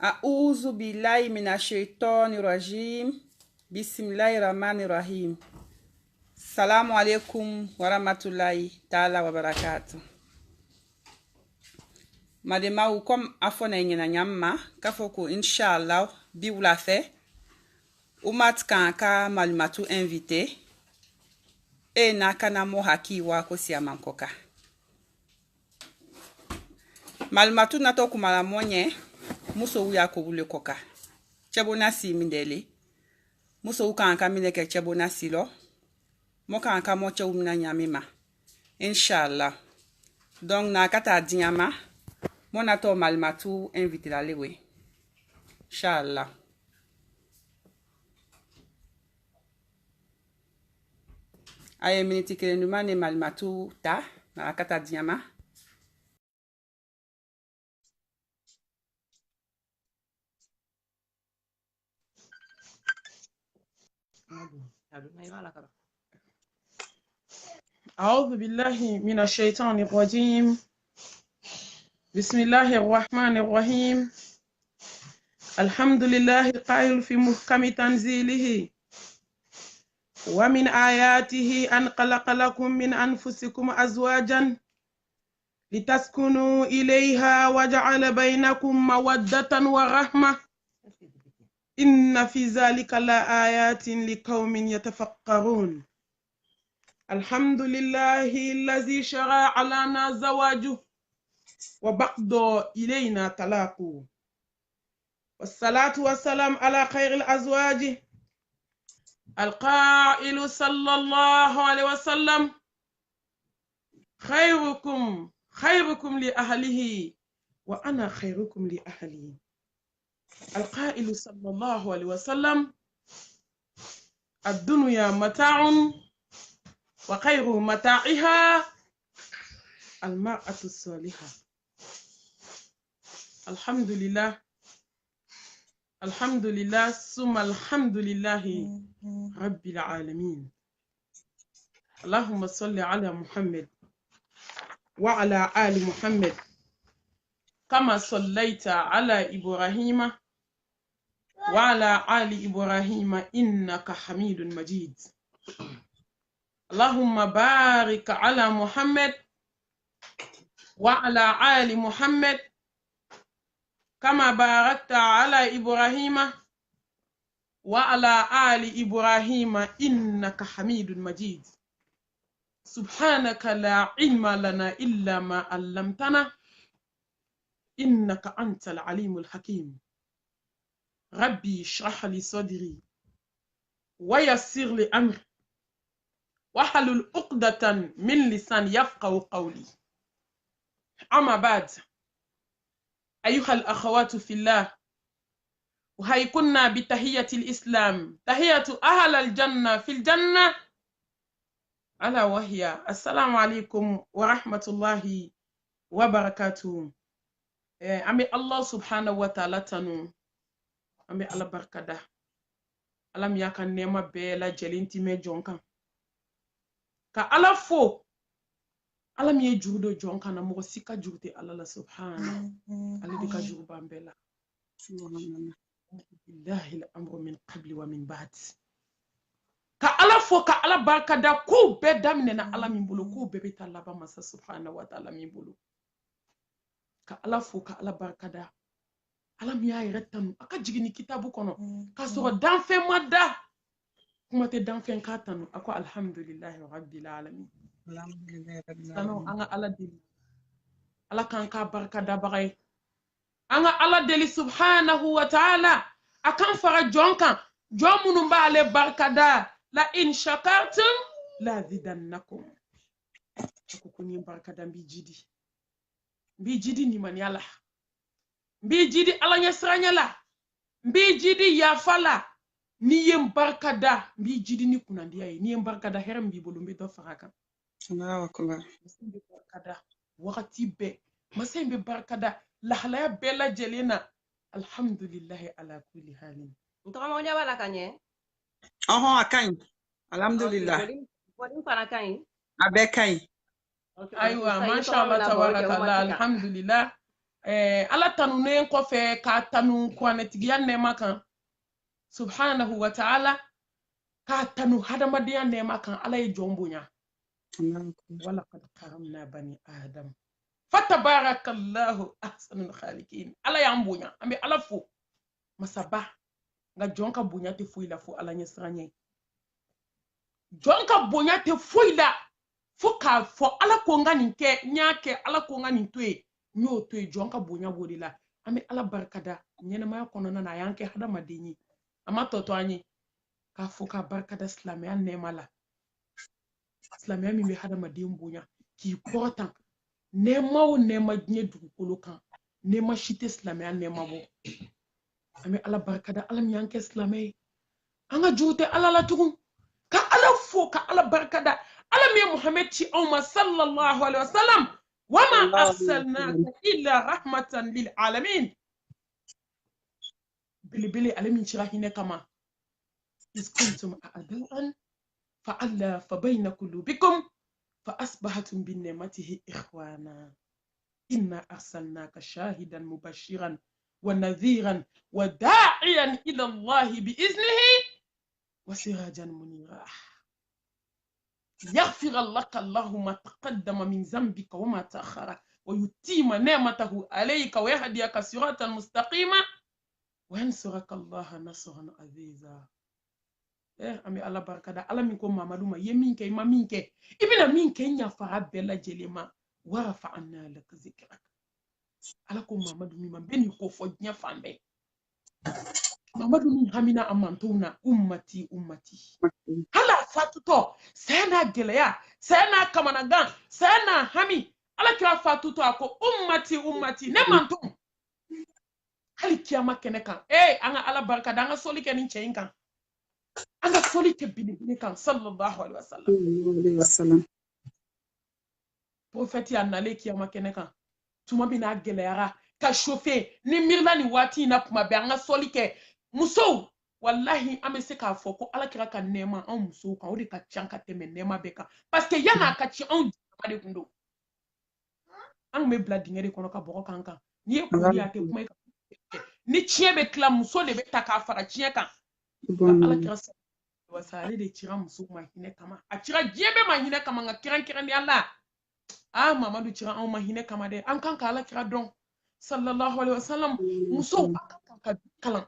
A'udzu billahi minasyaitonir rajim. Bismillahirrahmanirrahim. Salamu alaikum warahmatullahi ta'ala wabarakatuh. Madema ou comme afona ngena nyamma kafoko inshallah bi wula fe umat kanka malmatu invité e na kana mo haki wa ko siama nkoka malmatu nato kumala monye muso uya ko wule koka chebo nasi mindele muso ukanka mineke chebo nasi lo mo kanka mo che umna nyamima inshallah donc na kata diama mon ato malmatu invité la lewe inshallah aye miniti kele numane malmatu ta na kata diama أعوذ بالله من الشيطان الرجيم بسم الله الرحمن الرحيم الحمد لله القائل في محكم تنزيله ومن آياته أن خلق لكم من أنفسكم أزواجا لتسكنوا إليها وجعل بينكم مودة ورحمة إن في ذلك لآيات لقوم يتفكرون الحمد لله الذي شرع لنا زواجه وبعد إلينا طلاقه والصلاة والسلام على خير الأزواج القائل صلى الله عليه وسلم خيركم لأهله وأنا خيركم لأهلي القائل صلى الله عليه وسلم الدنيا متاع وخير متاعها المرأة الصالحة الحمد لله ثم الحمد لله رب العالمين اللهم صل على محمد وعلى آل محمد كما صليت على إبراهيم وعلى آل إبراهيم إنك حميد مجيد اللهم بارك على محمد وعلى آل محمد كما باركت على إبراهيم وعلى آل إبراهيم إنك حميد مجيد سبحانك لا علم لنا إلا ما علمتنا إنك أنت العليم الحكيم ربي اشرح لي صدري ويسر لي أمري واحلل عقدة من لسان يفقه قولي أما بعد أيها الأخوات في الله وهيكنا بتحية الإسلام تحية أهل الجنة في الجنة ألا وهي السلام عليكم ورحمة الله وبركاته أمي الله سبحانه وتعالى تنو أمي الله بركة ألم يكن نعمة بلا جلنتي مجونكا كألا فو ألم يجود جونكا نموسيكا جوتي الله سبحانه ألي ديكا جوب بامبلا بالله الأمر من قبل ومن بعد كألا فو كألا بركة كو بدامنا ألا من بلو كو ببيت الله بمسا سبحانه وتعالى من بلو كألا فو كألا بركة ألم يرتم أكا جيني كتابو كونو كاسورو دانفي مادا كما تي دانفي كاتانو أكو الحمد لله رب العالمين سانو أنا ألا دي ألا كان كا بركة بغاي أنا ألا دلي سبحانه وتعالى أكان فرا جونكا جومونو بالي بركة لا إن شكرتم لا زيدنكم أكو كوني بركة بيجيدي نيمان يالا بيجيدي ألا نسرانيا لا بيجيدي يافالا نيم بركة بيجيدي نيكونا دياي نيم بركة هرم بيبولو ميدو فراكا Allahu akbar مسيمبي بركة وقتي بي مسيمبي بركة لحلايا بيلا جلينا الحمد لله على كل حال Ntoma moja wala kanye? akan alhamdulillah Bodi para kanye? abekai أيوة ما شاء الله تبارك الله الحمد لله ala tanunen kɔfɛ k'a tanu kuranɛtigiya nɛɛma kan subhanahu wa ta'ala k'a tanu hadamadenya nɛɛma kan ala ye jɔn bonya walaqad karamna bani adam fatabarakallahu ahsanul khaliqin ala y'an bonya an bɛ ala fo masaba nka jɔn ka bonya tɛ foyi la fo ala ɲɛ siran ɲɛ jɔn ka bonya tɛ foyi la fo k'a fɔ ala ko n ka nin kɛ n y'a kɛ ala ko n ka nin to yen n y'o to yen jɔn ka bonya b'o de la an bɛ ala barikada ɲɛnɛmaya kɔnɔna na a y'an kɛ hadamaden ye a ma tɔ to an ye k'a fɔ k'a barikada silamɛya nɛɛma la silamɛya min bɛ hadamaden bonya k'i kɔrɔtan nɛɛma o nɛɛma diɲɛ dugukolo kan nɛɛma si tɛ silamɛya nɛɛma bɔ an bɛ ala barikada ala min y'an kɛ silamɛ ye an ka juru tɛ ala la tugun ka ala fo ka ala barikada ala min ye muhammed ci anw ma sallallahu alaihi wasallam wama arsalnaka illa rahmatan lil alamin belebele ale min cira hinɛ kama is kuntum a'da'an fa'alafa bayna qulubikum fa asbahatum bi ni'matihi ikhwana inna arsalnaka shahidan mubashiran wa nadhiran wa da'iyan ila Allah bi iznihi wa sirajan munira يغفر لك الله ما تقدم من ذنبك وما تأخر ويتم نعمته عليك ويهديك صراطا مستقيما وينصرك الله نصرا عزيزا أمي الله بركة الله منكم مامدو ما يمينك ما منك إبنا منك إني فراب بلا جلما ورفعنا لك ذكرك alakum mamadu mi man beni ko fo nya fambe mamadu mi hamina amantuna ummati hala fatuto sena geleya sena kamanagan sena hami ala kira fatuto ako ummati ne mantum hali kiyama kene kan anga ala barka danga soli kenin chein kan anga soli ke bini kan sallallahu alaihi wasallam prophète ya nale kiyama kene kan tuma bina geleyara ka chauffer ni mirla ni wati na kuma be anga soli ke muso wallahi amese ka fo ko ala kira ka nema an muso kan o de ka chanka teme nema be kan parce que yana ka ci an de kundo an me bla dingere kono ka boko kan kan ni e ko ya te kuma ni tie be kla muso de be ta ka fara tie kan ala kira wasale de tira muso ma hine kama a tira jebe ma hine kama nga kiran di Allah mamadu tira an ma hine kama de an kan ka ala kira don sallallahu alaihi wasallam muso an kan ka kalan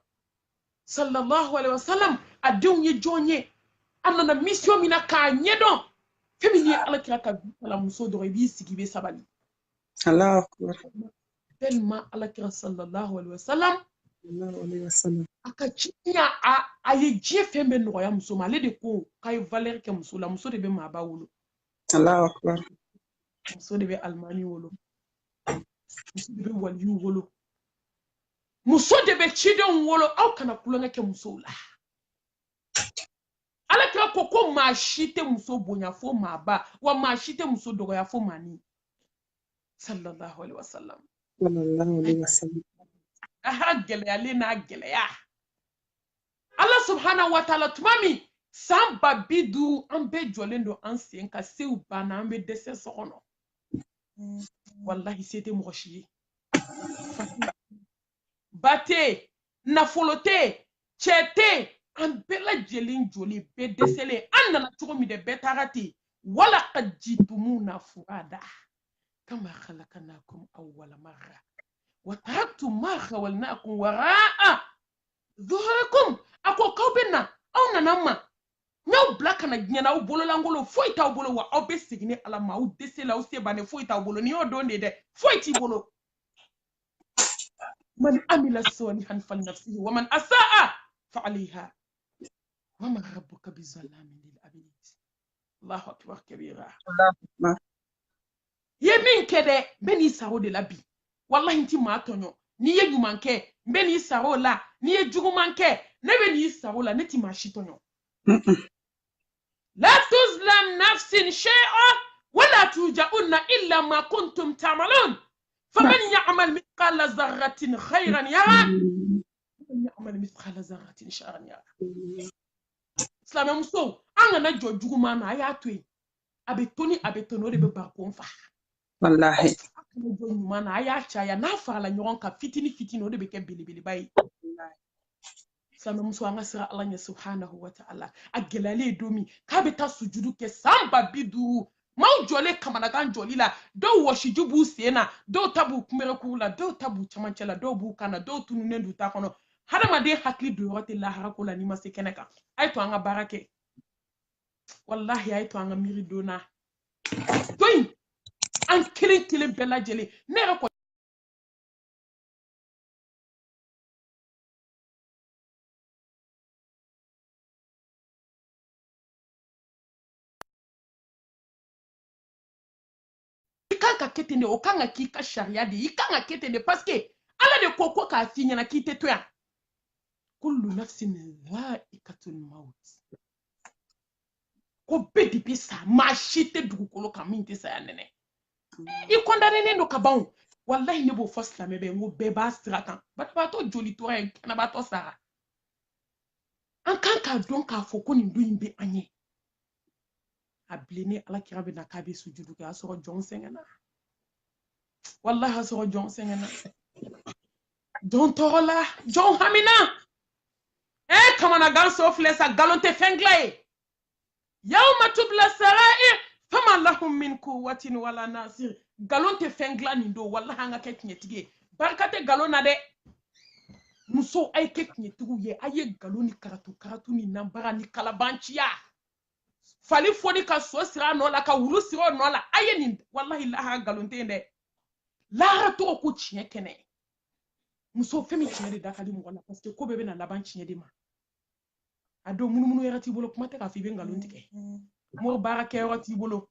sallallahu alaihi wasallam adun ye jonye anana mission mina ka nyedon femini ala kira ka kala muso do bi sigi be sabali Allahu akbar tellement ala kira sallallahu alaihi wasallam aka cinya a ye je fembe no ya muso ma le de ko kay valeur ke muso la muso de be ma ba wolo Allahu akbar muso de be almani wolo muso de be wali wolo muso de be chidon wolo aw kana kulonga ke muso la ala kira ko ma shite muso bonya fo ma ba wa ma shite muso dogo ya fo mani sallallahu alaihi wasallam aha geleya le na geleya Allah subhanahu wa ta'ala tumami samba bidu ambe jolendo ansen ka seu bana ambe dese sokono wallahi c'était mochi bate nafolote chete ambe la jelin joli be desele andana tuko mi de betarati wala qad jitumuna fuada kama khalaqnakum awwala marra wa taraktum ma khawalnakum waraa zuhurakum ako kawbena aw nanama nyaw blaka na nyana aw bolo langolo foi taw bolo wa aw be sigine ala ma aw desela aw se bane foi taw bolo ni o donde de foi ti bolo man amila salihan fal nafsihi wa man asaa fa alayha wa ma rabbuka bizallamin lil abid Allahu akbar kabira yemin kede beni saro de labi wallahi nti ma tonyo ni ye jumanke beni saro la ni ye jugumanke ne beni saro la ne ti ma shitonyo la tuzlam nafsin shay'a wala tujauna illa ma kuntum ta'malun faman ya'mal mithqala dharratin khayran yara faman ya'mal mithqala dharratin sharran yara islam muso anga na joguma na ya tui abetoni de be ba konfa wallahi jo ɲuman na a y'a caya n'a farala ɲɔgɔn kan fitini o de bɛ kɛ belebeleba ye silamɛmuso an ka sira ala ɲɛ subhanahu wa ta'ala a gɛlɛyalen don min k'a bɛ taa sujudu kɛ san 50 maaw jɔlen kamanagan jɔli la dɔw wɔsiju b'u sen na dɔw ta b'u kunbɛrɛkuru la dɔw ta b'u camancɛ la dɔw b'u kan na dɔw tununnen d'u ta kɔnɔ hadamaden hakili don yɔrɔ tɛ lahara ko la n'i ma se kɛnɛ kan a ye to an ka baara kɛ wallahi a ye to an ka miiri donna to in an kelen kelen bɛɛ lajɛlen ne yɛrɛ kɔni i kan ka kɛ ten de o kan ka k'i ka sariya de i kan ka kɛ ten de parce que ala de ko k'a f'i ɲɛna k'i tɛ to yan kullu nafsin dha'iqatul maut ko bɛɛ de bɛ sa maa si tɛ dugukolo kan min tɛ saya nɛnɛ i condamné don ka ban wallahi ne b'o fɔ silamɛ bɛɛ n ko bɛɛ b'a sira kan banabaatɔ joli tora yen kɛnɛbaatɔ sara an kan k'a dɔn k'a fɔ ko nin don in bɛ an ɲɛ a bilennen alakira bɛ na k'a bɛ sujudu kɛ a sɔrɔ jɔn sɛgɛnna wallahi a sɔrɔ jɔn sɛgɛnna jɔn tɔɔrɔla jɔn hamina kamanagan so filɛ sa nkalon tɛ fɛn dilan ye yawma tubla sara'ir fama lahum min quwwatin wala nasir nkalon tɛ fɛn dilan nin don wallahi an ka kɛ tiɲɛtigi ye barika tɛ nkalon na dɛ muso a ye kɛ tiɲɛtigiw ye a ye nkalon ni karatu ni nanbara ni kalabanciya fali foni ka so sira nɔ la ka wulu sira nɔ la a ye nin wallahi lahara nkalon tɛ yen dɛ lahara tɔgɔ ko tiɲɛ kɛnɛ muso fɛn min tiɲɛ de da ka di mɔgɔ la parce que ko bɛɛ bɛna laban tiɲɛ de ma a don munumunu yɛrɛ t'i bolo kuma tɛ k'a fɔ i bɛ nkalon tigɛ mɔgɔ baara kɛ yɔrɔ t'i bolo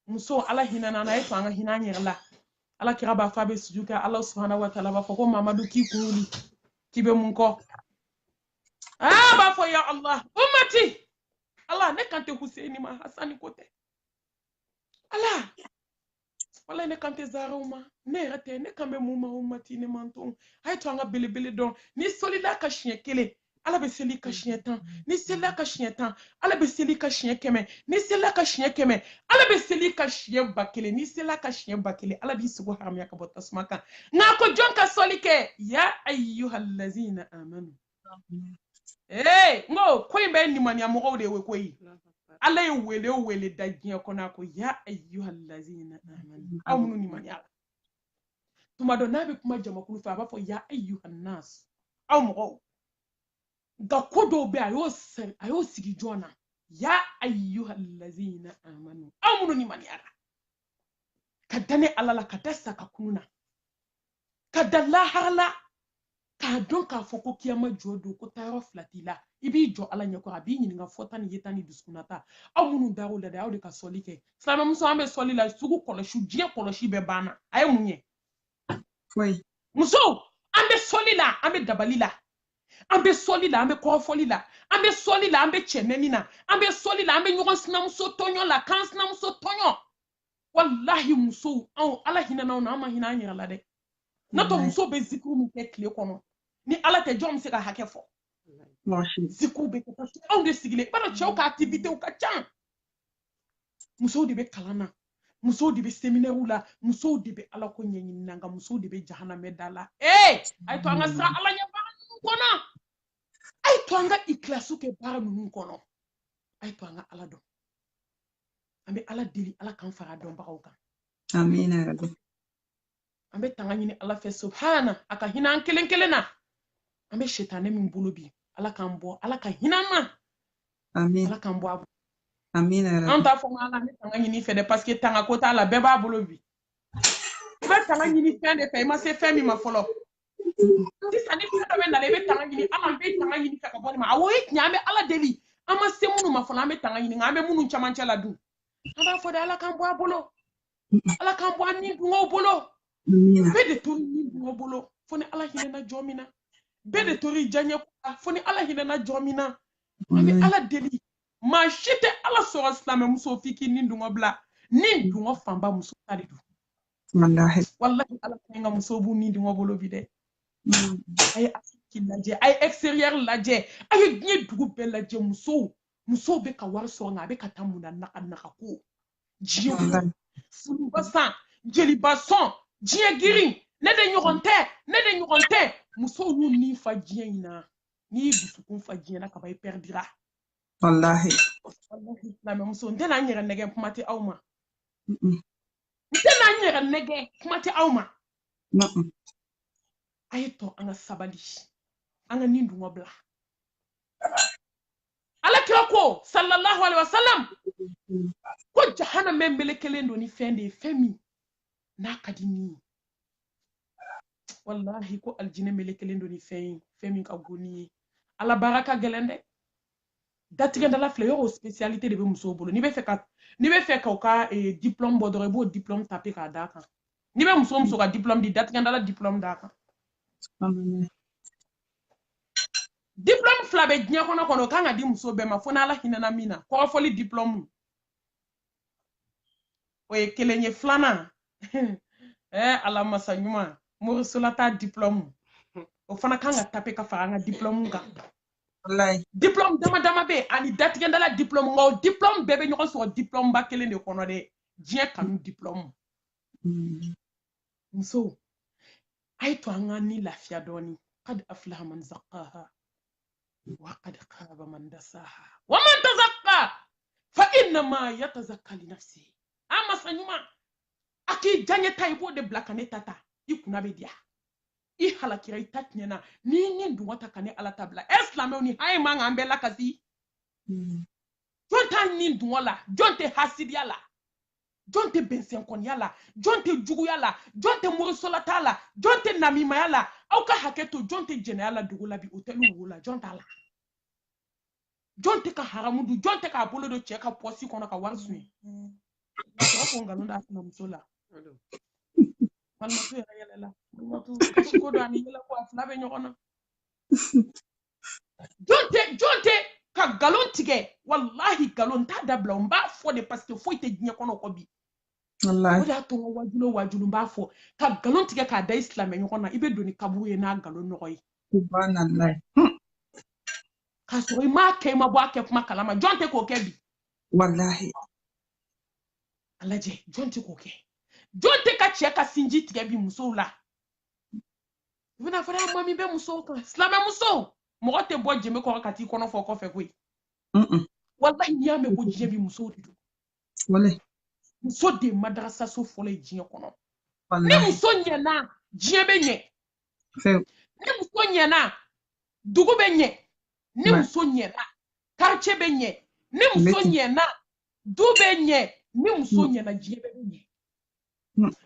muso ala hinɛ na ye to an ka hinɛ an yɛrɛ la ala kira b'a fɔ a bɛ suju kɛ ala subhanahu wa ta'ala b'a fɔ ko mamadu k'i kun wuli k'i bɛ mun kɔ b'a fɔ ya allah ummati ala ne kan tɛ Hussein ma Hasani ko tɛ ala wala ne kan tɛ Zaraw ma ne yɛrɛ tɛ ne kan bɛ mun ma ummati ne man to a ye to an ka belebele dɔn ni solila ka siɲɛ kelen ala bɛ seli ka siɲɛ 10 ni selila ka siɲɛ 10 ala bɛ seli ka siɲɛ 100 ni selila ka siɲɛ 100 ala bɛ seli ka siɲɛ 1000 ni selila ka siɲɛ 1000 ala b'i sigi haramuya ka bɔ tasuma kan nka ko jɔn ka sɔli kɛ ya ayyuhallazina amanu ngo ko in bɛ nimaniya mɔgɔw de ye koyi ala ye wele da diɲɛ kɔnɔ ko ya ayyuhallazina amanu aw minnu nimaniya tuma dɔ n'a bɛ kuma jamakulu fɛ a b'a fɔ ya ayyuhannas aw mɔgɔw nka ko dɔw bɛ a y'o sigi jɔn na ya ayyuhallazina amanu aw minnu nimaniya ka da ne ala la ka da saka kunu na ka da lahara la k'a dɔn k'a fɔ ko kiyama jɔ don ko taayɔrɔ fila t'i la i b'i jɔ ala ɲɛ kɔrɔ a b'i ɲininka fɔta ni yeta ni dusukunata aw minnu dar'o la dɛ aw de ka sɔli kɛ silamɛmuso an bɛ sɔli la sugu kɔlɔsi diɲɛ kɔlɔsi bɛɛ banna a ye mun ye musow an bɛ sɔli la an bɛ dabali la an bɛ sɔli la an bɛ kɔrɔfɔli la an bɛ sɔli la an bɛ cɛnɛni na an bɛ sɔli la an bɛ ɲɔgɔn sinamuso tɔɲɔ la k'an sinamuso tɔɲɔ wallahi musow anw ala hinɛ n'anw na an ma hinɛ an yɛrɛ la dɛ n'o muso bɛ zikiri min kɛ tile kɔnɔ ni ala tɛ jɔn bɛ se ka hakɛ fɔ zikiriw bɛ kɛ parce que anw de sigilen bari cɛw ka activité ka ca musow de bɛ kalan na musow de bɛ séminaire la musow de bɛ ala ko ɲɛɲini na nka musow de bɛ jahanamɛ da la a ye to an ka siran ala ɲɛ baara ninnu kɔnɔ a ye to an ka ikilasiw kɛ baara ninnu kɔnɔ a ye to an ka ala dɔn an bɛ ala deli ala k'an fara dɔnbagaw kan amina rabbi an bɛ tanga ɲini ala fɛ subhana a ka hinɛ an kelen kelen na an bɛ shetane min bolo bi ala k'an bɔ ala ka hinɛ an na ala k'an bɔ a bolo amina rabbi an t'a fɔ ko ala ne tanga ɲini fɛ dɛ parce que tanga ko t'a la bɛɛ b'a bolo bi i bɛ tanga ɲini fɛn de fɛ i ma se fɛn min ma fɔlɔ sisan ni fɛn dɔ bɛ na i bɛ tanga ɲini ala an bɛ tanga ɲini fɛ ka bɔ nin ma awɔ tiɲɛ an bɛ ala deli an ma se minnu ma fɔlɔ an bɛ tanga ɲini nka an bɛ minnu camancɛ la dun an b'a fɔ de ala k'an bɔ a bolo ala k'an bɔ a ni dungaw bolo bɛɛ de tori ni dungaw bolo fo ni ala hinɛna jɔn min na bɛɛ de tori diyaɲɛ fo ni ala hinɛna jɔn min na an bɛ ala deli maa si tɛ ala sɔrɔ silamɛmuso f'i k'i ni dungaw bila ni dungaw fanba muso ta de don wallahi ala ka nka muso b'u ni dungaw bolo bi dɛ a ye asiki lajɛ a ye extérieur lajɛ a ye diɲɛ dugu bɛɛ lajɛ musow bɛ ka wari sɔrɔ nka a bɛ ka taa mun na naga ko diɲɛ fuluba san jeliba sɔn diɲɛ girin ne de ɲɔgɔn tɛ musow y'u ni fa diɲɛ in na n'i y'i dusukun fa diɲɛ na kaba i pɛrdira Wallahi. wallahi silamɛmuso n tɛna n yɛrɛ nɛgɛ kuma tɛ aw ma Mm-mm. n tɛna n yɛrɛ nɛgɛ kuma tɛ aw ma Mm-mm. a ye tɔ an ka sabali an ka nin dungɔ bila alakira ko sallallahu alaihi wasallam ko jahanam bɛ melekelen don ni fɛn de ye fɛn min n'a ka di ni ye wallahi ko aljinɛ melekelen don ni fɛn ye fɛn min ka go ni ye ala baara ka gɛlɛn dɛ datigɛdala filɛ yɔrɔ spécialité de bɛ musow bolo n'i bɛ fɛ k'u ka diplôme bɔ dɔrɔn i b'o diplôme taper k'a d'a kan n'i bɛ muso ka diplôme di datigɛdala diplôme d'a kan diplôme fila bɛ diɲɛ kɔnɔ o kan ka di muso bɛɛ ma fo n'ala hinɛna min na kɔrɔfɔli diplôme o ye kelen ye filanan ala masa ɲuman morisolata diplôme o fana kan ka taper ka fara an ka diplôme kan Wallahi. diplôme dama bɛ ani datigɛdala diplôme nka o diplôme bɛɛ bɛ ɲɔgɔn sɔrɔ diplôme ba kelen de kɔnɔ dɛ diɲɛ kanu diplôme musow a ye to an ka ni lafiya dɔɔni qad aflaha man zaqaha wa qad khaba man dasaha wa man tazakka fa innama yatazakka li nafsihi a masa ɲuman a k'i diyaɲɛ ta i b'o de bila ka ne ta i kunna bɛ diya i halakira i ta tiɲɛna ni dungɔ ta ka ne ala ta bila silamɛw ni haye man kan bɛɛ lakasi jɔn t'a ni dungɔ la jɔn tɛ hasidiya la jɔn tɛ bɛnsɛnkɔniya la jɔn tɛ juguya la jɔn tɛ morisolata la jɔn tɛ namimaya la aw ka hakɛ to jɔn tɛ jɛnɛya la dugu la bi hôtel wo la jɔn t'a la jɔn tɛ ka haramu dun jɔn tɛ k'a bolo don cɛ ka pɔsi kɔnɔ ka wari suɲɛ sɔrɔ ko nkalon da sinamuso la malimatu yɛrɛ yɛlɛla malimatu kasi ko don ani yɛlɛ ko a fila bɛ ɲɔgɔn na jɔn tɛ ka nkalon tigɛ wallahi nkalon t'a dabila n b'a fɔ de parce que foyi tɛ diɲɛ kɔnɔ kɔ bi o de y'a to n ka wajulu n b'a fɔ ka nkalon tigɛ k'a da i silamɛ ɲɔgɔn na i bɛ don ni kaburu ye n'a nkalon nɔgɔ ye Subhanallah. k'a sɔrɔ i m'a kɛ i ma bɔ a kɛ kuma kalama jɔn tɛ k'o kɛ bi Wallahi. a lajɛ jɔn tɛ k'o kɛ jɔn tɛ ka cɛ ka sinji tigɛ bi musow la i bɛna fɔ a mami bɛ musow kan silamɛ musow mɔgɔ tɛ bɔ jɛmɛ kɔrɔ ka t'i kɔnɔ fɔ kɔfɛ koyi wallahi n'i y'a mɛn ko diɲɛ bi musow de don Wallahi. muso de ye madarasaso fɔlɔ ye diɲɛ kɔnɔ ni muso ɲɛna diɲɛ bɛ ɲɛ ni muso ɲɛna dugu bɛ ɲɛ ni muso ɲɛna quartier bɛ ɲɛ ni muso ɲɛna du bɛ ɲɛ ni muso ɲɛna diɲɛ bɛ ɲɛ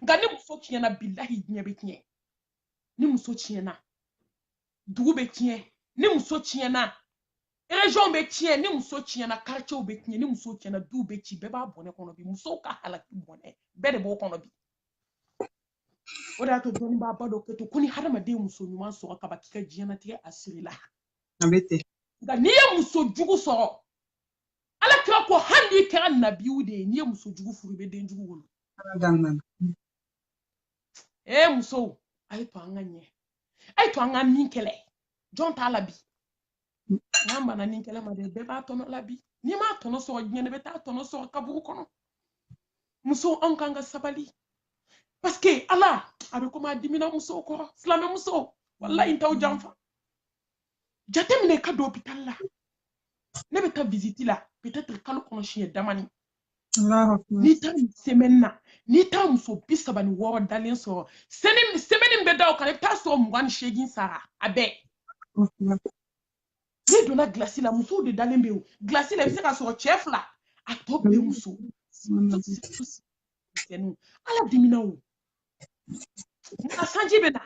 nka ni muso tiɲɛna billahi diɲɛ bɛ tiɲɛ ni muso tiɲɛna dugu bɛ tiɲɛ ni muso tiɲɛna région bɛ tiɲɛ ni muso tiɲɛna quartier bɛ tiɲɛ ni muso tiɲɛna du bɛ ci bɛɛ b'a bɔnɛ kɔnɔ bi musow ka halaki bɔnɛ bɛɛ de b'o kɔnɔ bi o de y'a to dɔnnibaa ba dɔ kɛ to ko ni hadamaden muso ɲuman sɔrɔ ka ban k'i ka diɲɛnatigɛ a siri la nka n'i ye muso jugu sɔrɔ ala kira ko hali n'i kɛra nabiw de ye n'i ye muso jugu furu i bɛ den jugu wolo musow a ye to an ka ɲɛ a ye to an ka nin kɛlɛ jɔn t'a la bi n'an banna nin kɛlɛ ma dɛ bɛɛ b'a tɔnɔ la bi n'i m'a tɔnɔ sɔrɔ diɲɛ bɛ taa tɔnɔ sɔrɔ kaburu kɔnɔ musow anw kan ka sabali parce que ala a bɛ komi a dimina musow kɔrɔ silamɛ musow wallahi n t'aw janfa jateminɛ ka don hôpital la ne bɛ taa visite la peut-être kalo kɔnɔ siɲɛ damani n'i taa semaine na n'i taa muso 36 dalen sɔrɔ semaine bɛ da o kan i bɛ taa sɔrɔ 28 sara a bɛɛ n'i donna glace la musow de dalen bɛ yen glace la i bɛ se ka sɔrɔ cɛ 2 a tɔ bɛɛ muso ala dimina o nka sanji bɛ na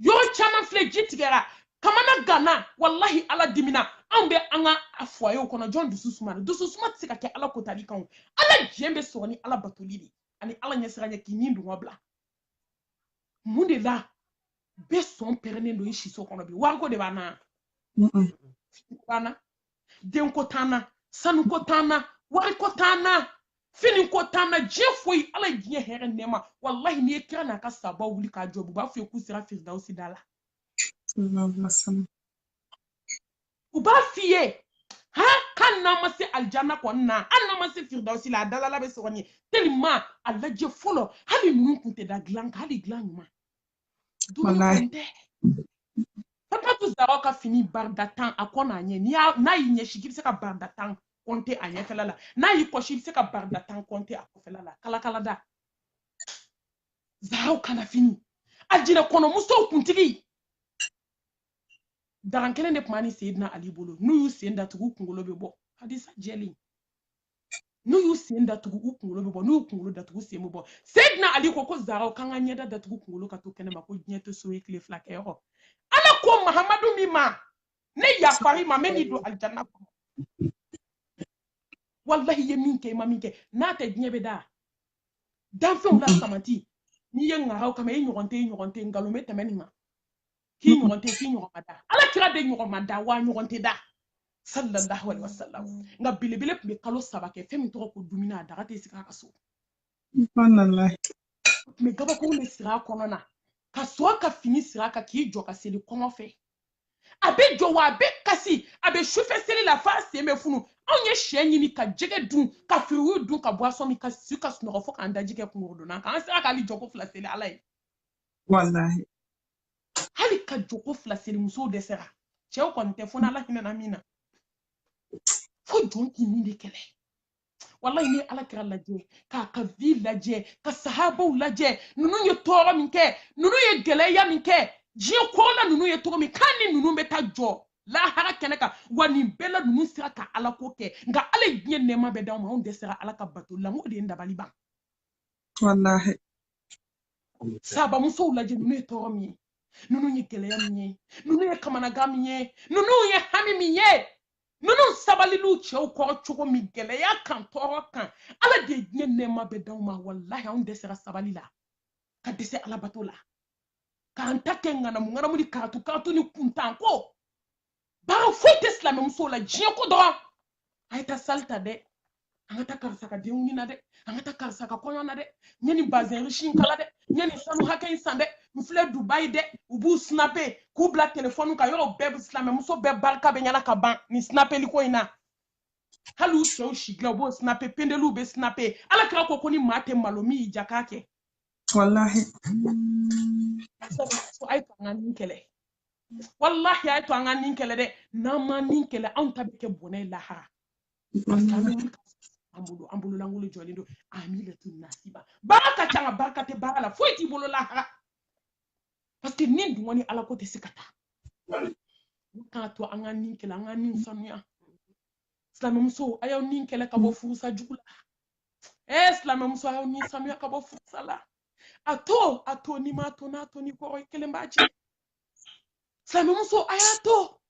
yɔrɔ caman filɛ ji tigɛra kamana ganna wallahi ala dimina anw bɛ an ka foyer kɔnɔ jɔn dusu suma na dusu suma tɛ se ka kɛ ala kotali kan ala diɲɛ bɛ sɔrɔ ni ala batoli de ani ala ɲɛsiranya k'i ni dungɔ bila mun de la bɛɛ sɔn pɛrɛnnen don i siso kɔnɔ bi wariko de b'an na denko t'an na sanuko t'an na wariko t'an na finiko t'an na diɲɛ foyi ala ye diɲɛ hɛrɛ nɛɛma wallahi n'i ye kira n'a ka saba wuli k'a jɔ u b'a fɔ ye k'u sera firidawusi da la u b'a f'i ye ha kan na ma se aljanna ko na an na ma se firdausi la dalala be sogoni tellement alla je folo hali nunu kunte da glan hali glan ma duniya Wallahi. konte papa tu zaro ka fini bardatan akona nye ni na yi nye shiki se ka bardatan konte anye felala na yi ko shi se ka bardatan konte akofelala kala kala da zaro kana fini ajira kono muso kuntigi daran kelen de kuma ni Seydina Ali bolo nu yu senda tugu kungolo be bo hadisa jeli nu yu senda tugu kungolo be bo nu kungolo da tugu semu bo Seydina Ali ko zaro kanga nyeda da tugu kungolo ka to kene ma ko nyeto so ekle flake yo ala ko Muhammadu mima ne ya fari ma meni do aljanna ko wallahi ye minke ma minke na ta nyebe da dan fe la samanti ni ye ngaraw kama e nyogonte ngalome temeni ma ki nyogonte ala kira de nyogomada wa nyogonte da sallallahu alaihi wasallam nga bilibile be kalo sabake femi to ko dumina daga te sika ka so Subhanallah. me gaba ko le sira kono na ka so ka fini sira ka ki jo ka seli kono fe abe jo wa abe kasi abe chauffeur seli la fa se me funu onye shenyi ni ka jege dun ka firu dun ka boisson mi ka sika snoro fo ka ndaji ke kungodo na ka sira ka li joko fla seli alai Wallahi. hali ka joko fla seli muso de sera chew kon te fona la hina na mina fo jonki ni de kele wallahi ni ala kira laje ka vi laje ka sahabaw laje nunu ye toro min ke nunu ye geleya min ke jiyo kola nunu ye toro min kani nunu be ta jo la hara keneka wani bela nunu sira ka ala ko ke nga ala yin nema be daw ma on de sira ala ka bato la ngode ndabali ba Wallahi. saba muso laje nunu ye toro min nunu ye geleya min ye nunu ye kamanaga min ye nunu ye hami min ye nunu sabalilu chew ko chogo mi geleya kan toro kan ala de nye nema be daw ma wallahi on desera sabalila ka dese ala batola ka antake ngana mu ngana mu di karatu ni kuntan ko ba foite islam muso la jien ko do ayta salta de angata karsa ka de unina de angata karsa ka koyo na de nyani bazen rishin kala de nyani sanu haken sande mfle Dubai de ubu snape ku bla telephone ka yoro beb islam muso be barka be nyala ka ban ni snape liko ina halu so shigla bo snape pendelu be snape ala kra ko koni mate malomi jakake Wallahi. so ay to ngani kele wallahi ay to ngani kele de na mani kele on tabike bonay lahara ambulu langulu jolindo amile tu nasiba baraka changa baraka te barala foiti bolo lahara parce que nin du woni ala ko te sikata ka to ngani kele ngani sanuya islam muso ayo nin kele ka bo fusa jugula islam muso ayo nin sanuya ka bo fusa la ato ni ma to na to ni ko kele mbaje islam muso ayato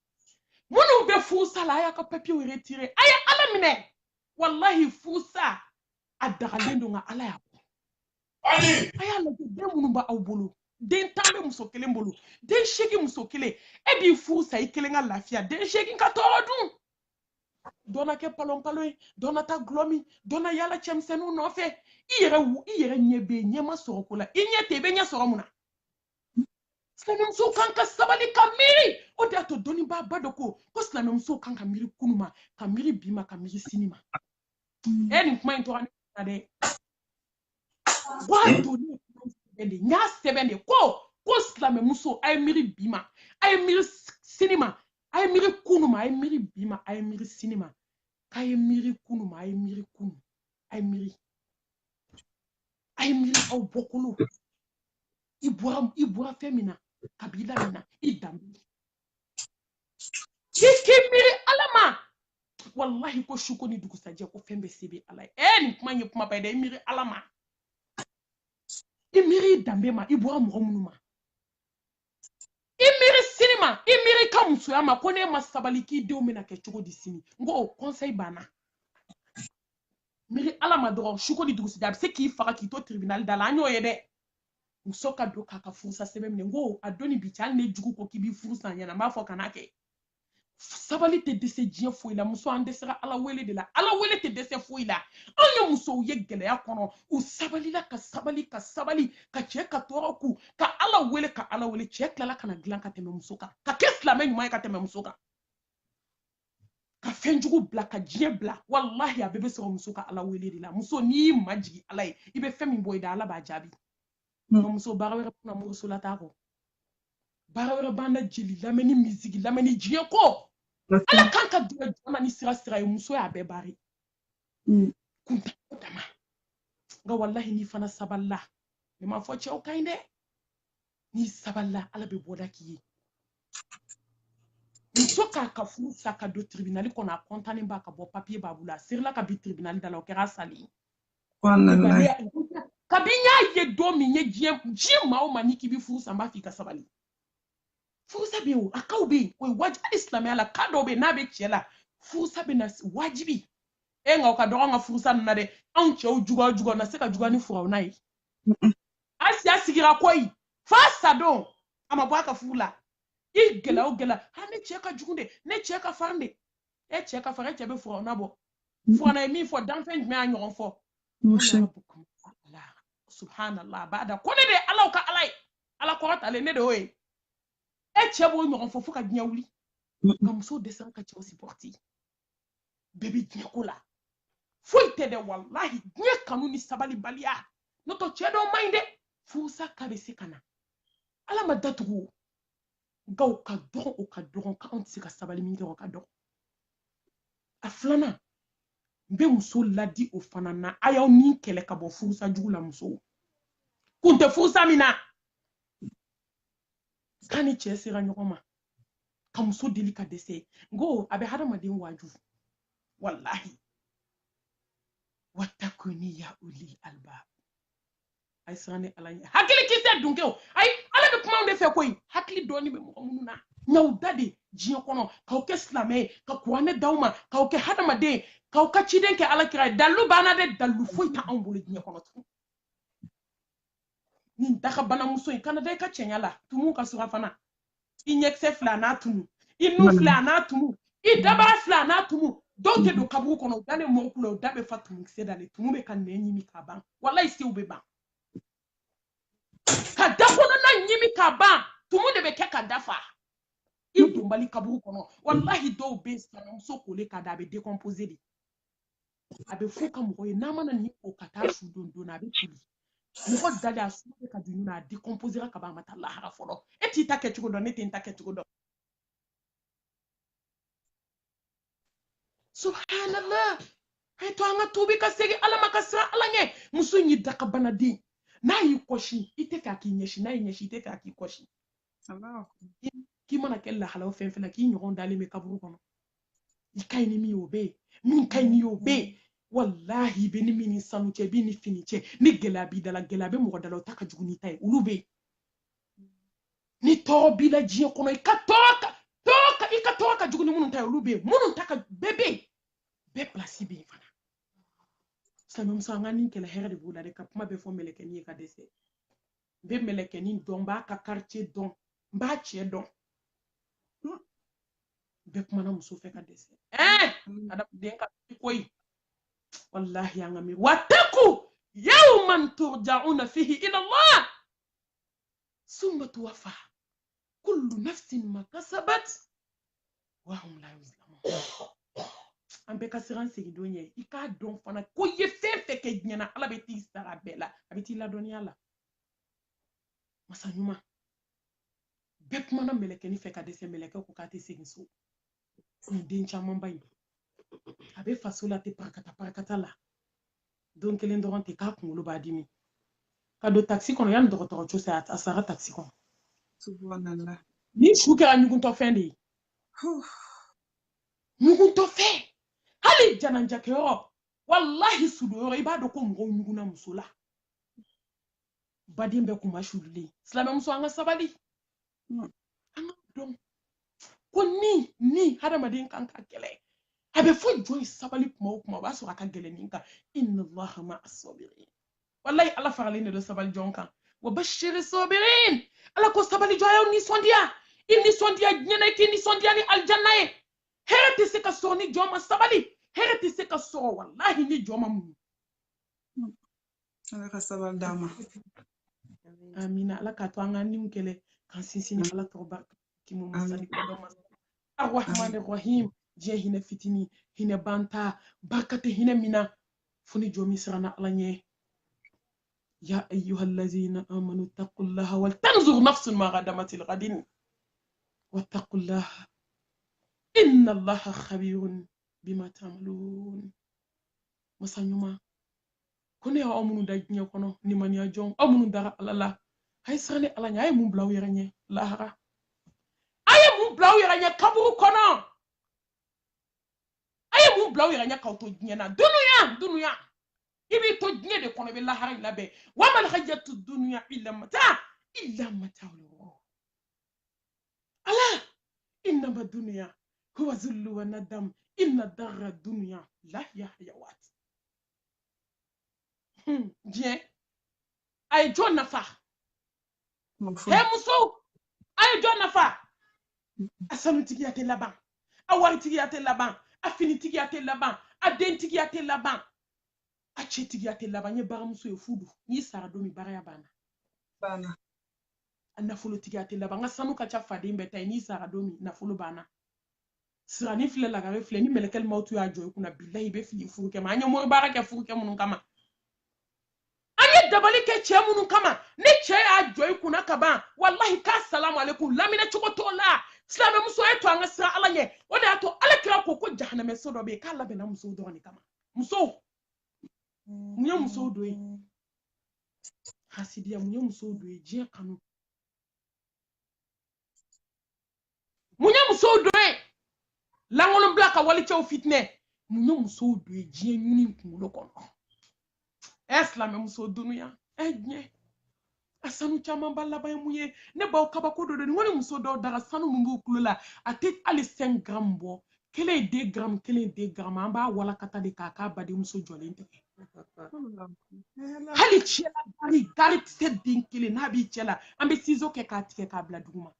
munu be fusa la ya ka papier retirer aya ala mine wallahi fusa adagalendo nga ala ya aya la de munu ba awbolo den tambe muso kele mbolo den shegi muso kele e bi fusa ikele nga lafia den shegi ka todun dona ke palon palon dona ta glomi dona yala chemsenu no fe iyere nyebe nyema sorokola inyete be nya soromuna Islam so kanka sabali kamiri o de ato doni ba badoko ko Islam so kanka miri kunuma kamiri bima kamiri sinima eni kuma into na de wa doni bende nya sebende ko Islam muso ay miri bima ay miri sinima ay miri kunuma ay miri bima ay miri sinima kay miri kunuma ay miri kunu ay miri au bokulu ibura femina kabila mina idambi kikimiri alama wallahi ko shuko ni dugu saje ko fembe sebe alay ni kuma nye kuma bayda imiri alama imiri dambe ma ibura mo munuma imiri sinima imiri kamsu ya ma ko ne masabali ki de o mena ke chugo di sini ngo conseil bana miri alama do shuko ni dugu saje se ki faka ki to tribunal dala anyo yede musoka do kaka furusa sebe mne ngo adoni bicha ne jugu ko kibi furusa nyana ma fo kanake sabali te dese jien foi la muso ande sera ala wele de la ala wele te dese foi la anya muso ye gele ya kono u sabali la ka sabali ka che ka toroku ka ala wele che klala kana glan ka teme musoka ka kesla me nyuma ka teme musoka ka fenjugu bla ka diɲɛ bla wallahi a bɛɛ bɛ sɔrɔ muso ka ala wele de la muso n'i majigi ala ye i bɛ fɛn min bɔ i da ala b'a jaabi nka muso baara wɛrɛ tɛna muso la t'a kɔ baara wɛrɛ b'an na jeli lamɛnni misigi lamɛnni diɲɛ ko ala kan ka dɛmɛ jama ni sira ye muso y'a bɛɛ baari kunta dama nka wallahi n'i fana sabalila ne ma fɔ cɛw ka ɲi dɛ n'i sabalila ala bɛ bɔda k'i ye muso k'a ka furu sa ka don tribunal kɔnɔ a kɔntannen b'a ka bɔ papier b'a bolo a sirila ka bi tribunal da la o kɛra sali kabi n y'a ye don min ye diɲɛ maa o maa n'i k'i bɛ furu sa n b'a fɔ i ka sabali furusa bɛ yen o a kaw bɛ yen o ye wajibi hali silamɛya la ka dɔw bɛ yen n'a bɛ cɛ la furusa bɛ na wajibi nka o ka dɔgɔ an ka furusa ninnu na dɛ anw cɛw juguya na se ka juguya ni furaw n'a ye Asiya sigira koyi fa sa don a ma bɔ a ka furu la i gɛlɛya o gɛlɛya ne cɛ ka jugu de ne cɛ ka farin de cɛ ka farin cɛ bɛ furaw na bɔ furana ye min fɔ danfɛn jumɛn y'a ɲɔgɔn fɔ subhanallah b'a da ko ne de ye alaw ka ala ye ala kɔrɔtalen ne de y'o ye cɛ b'o ɲɔgɔn fɔ ka diɲɛ wuli nka muso dɛsɛra ka cɛw supporter bɛɛ bɛ diɲɛ ko la foyi tɛ dɛ wallahi diɲɛ kanu ni sabalibaliya n'o tɛ cɛ dɔw man ɲi dɛ furusa ka bɛ se ka na ala ma datugu nka o ka dɔgɔn k'anw tɛ se ka sabali min kɛ o ka dɔgɔn a filanan n bɛ muso ladi o fana na a y'aw ni kɛlɛ ka bɔ furusa jugu la musow kun tɛ furusa min na k'a ni cɛ sera ɲɔgɔn ma ka muso deli ka dɛsɛ ngo a bɛ hadamaden waju wallahi watakuni ya uli albab ay sani ala ɲɛ hakili kisɛ dun kɛ o ayi ala bɛ kuma de fɛ koyi hakili dɔɔni bɛ mɔgɔ minnu na ɲaw da de diɲɛ kɔnɔ k'aw kɛ silamɛ ye ka kuranɛ d'aw ma k'aw kɛ hadamaden k'aw ka ciden kɛ alakira ye dalu banna dɛ dalu foyi tɛ anw bolo diɲɛ kɔnɔ tugun nin dakabana muso in kana da i ka cɛnya la tumu ka sɔrɔ fana i ɲɛkisɛ filɛ a n'a tumu i nu filɛ a n'a tumu i dabara filɛ a n'a tumu dɔw tɛ don kaburu kɔnɔ o da ne mɔgɔ kula o da bɛ fa tumukisɛ da le tumu bɛ ka nɛn ɲimi k'a ban walayi sew bɛ ban ka da kɔnɔna ɲimi k'a ban tumu de bɛ kɛ ka dafa i donbali kaburu kɔnɔ walahi dɔw bɛ sinamuso kole k'a da a bɛ décomposer de a bɛ fɔ ka mɔgɔ ye n'a mana ni o ka taa su don a bɛ toli mɔgɔ dalen a su bɛ ka dun a décomposer ka ban a ma taa lahara fɔlɔ e t'i ta kɛ cogo dɔn ne tɛ n ta kɛ cogo dɔn subhanallah ai to an ka tubi ka segin ala ma ka siran ala ɲɛ muso in ye dakabanaden n'a y'i kɔsi i tɛ fɛ a k'i ɲɛsi n'a y'i ɲɛsi i tɛ fɛ a k'i kɔsi k'i mana kɛ lahalaw fɛn fɛn na k'i ɲɔgɔn dalen bɛ kaburu kɔnɔ i ka ɲi ni min ye o bɛ yen min ka ɲi ni o bɛ yen wallahi i bɛ ni min ni sanu cɛ i b'i ni fini cɛ ni gɛlɛya b'i da la gɛlɛya bɛ mɔgɔ da la o ta ka jugu n'i ta ye olu bɛ yen ni tɔɔrɔ b'i la diɲɛ kɔnɔ i ka tɔɔrɔ ka jugu ni minnu ta ye olu bɛ yen minnu ta ka bɛɛ bɛ yen bɛɛ pilasi bɛ yen fana silamɛmuso an ka nin kɛlɛ hɛrɛ de b'o la de ka kuma bɛɛ fɔ mɛlɛkɛnin ye ka dɛsɛ n bɛ mɛlɛkɛnin dɔn n b'a ka quartier dɔn n b'a cɛ dɔn bɛɛ kumana muso fɛ ka dɛsɛ adamaden ka koyi wallahi an ka mi wattaqu yawman turja'una fihi ila Allah summa tuwaffa kullu nafsin ma kasabat wa hum la yuzlamun an bɛɛ ka siran segin don ye i k'a dɔn fana ko ye fɛn fɛn kɛ diɲɛ na ala bɛ t'i sara bɛɛ la a bɛ t'i ladɔnniya la masa ɲuman bɛɛ kumana mɛlɛkɛnin fɛ ka dɛsɛ mɛlɛkɛ ko k'a tɛ segin so nin den caman ba in a bɛ faso la ten parakata la don kelen dɔrɔn ten k'a kunkolo b'a dimi ka don taxi kɔnɔ yanni dɔgɔtɔrɔso sera a sara taxi kɔnɔ subhanallah ni su kɛra ɲuguntɔfɛn de ye ɲuguntɔfɛn hali janajakɛyɔrɔ wallahi sudoyɔrɔ i b'a dɔn ko mɔgɔw ɲuguna muso la baden bɛɛ kun ma sulilen silamɛmuso an ka sabali an ka dɔn ko ni hadamaden kan ka kɛlɛ a bɛ fɔ jɔn ye sabali kuma o kuma o b'a sɔrɔ a ka gɛlɛn nin kan inna allaha ma'a sabirin wallahi ala faralen de don sabali jɔn kan wa bashiri sabirin ala ko sabali jɔn y'aw nisɔndiya i nisɔndiya diɲɛ na i k'i nisɔndiya ni aljanna ye hɛrɛ tɛ se ka sɔrɔ ni jɔn ma sabali hɛrɛ tɛ se ka sɔrɔ wallahi ni jɔn ma muɲu ala ka sabali d'an ma amina ala k'a to an ka niw kɛlɛ k'an sinsin ni ala tɔgɔ barika k'i mu masani kodɔn masa arrahman arrahim je hine fitini hine banta barkate hine mina funi jomi sirana alanye ya ayyuhallazina amanu taqullaha wal tanzur nafsun ma qaddamat lighadin wattaqullaha inna allaha khabirun bima ta'malun masanyuma kone ya omunu da nya kono ni mania jong omunu dara alala hay sane alanya ay mun blaw yeranye lahara ay mun blaw yeranye kaburu kono ay mun blaw yeranye kawto nyana dunuya ibi to nye de kono be lahara labe wa mal hajatu dunya illa mata ala innama dunya huwa zullu wa nadam inna darra dunya la yahyawat Bien. Ay John Nafa. Hey Muso. Ay John Nafa. Asanu tigi ate laban. Awari tigi ate laban. Afini tigi ate laban. Aden tigi ate laban. Ache tigi ate laban. Nye bara muso fudu. Nye saradomi bara ya bana. Bana. Nafolo tigi ate laban. Asanu kacha fadi mbeta. Nye saradomi nafolo bana. Sirani file lagare file. Ni melekel mautu ya joy kuna billahi be fili furuke ma. Anya mori bara ke furuke munun kama. Dabali ke che munu kama ni che a joy kuna kaba wallahi ka salamu alaikum lamina chuko to la islam muso eto anga sira alanye o da to alakira ko ko jahannama so do be ka labe na muso do ni kama muso munye muso do e hasidia munye muso do e je kanu munye muso do e langolo blaka wali che fitne munye muso do e je nyuni kumulo kono Eslam muso dunuya enye asanu chama balla bay muye ne baw kaba ko do ni woni muso do dara sanu mumbu kulula ate ali 5 gram bo kele 2 gram amba wala kata de kaka badi muso jolente hali chela gari seddin kele na bi chela ambe sizo ke ka tike ka bla duguma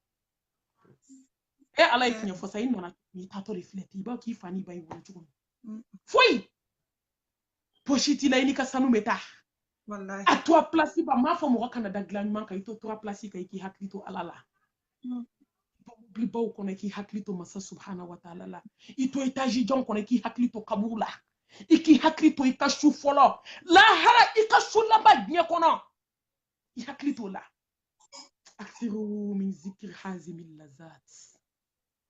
e ala ifnya fo sai nona ni tato refleti ba ki fani bay woni jugo foi pochiti la ini ka sanu meta wallahi a toi place ba ma fo mo Canada glanman kay to 3 place kay ki haklito alala bli baw ko ne ki haklito masa subhanahu wa ta'ala la ito etaji jon ko ne ki haklito kabula iki haklito ikashu folo la hara ikashu la ba nye kono i haklito la aksiru min zikri hazimil lazat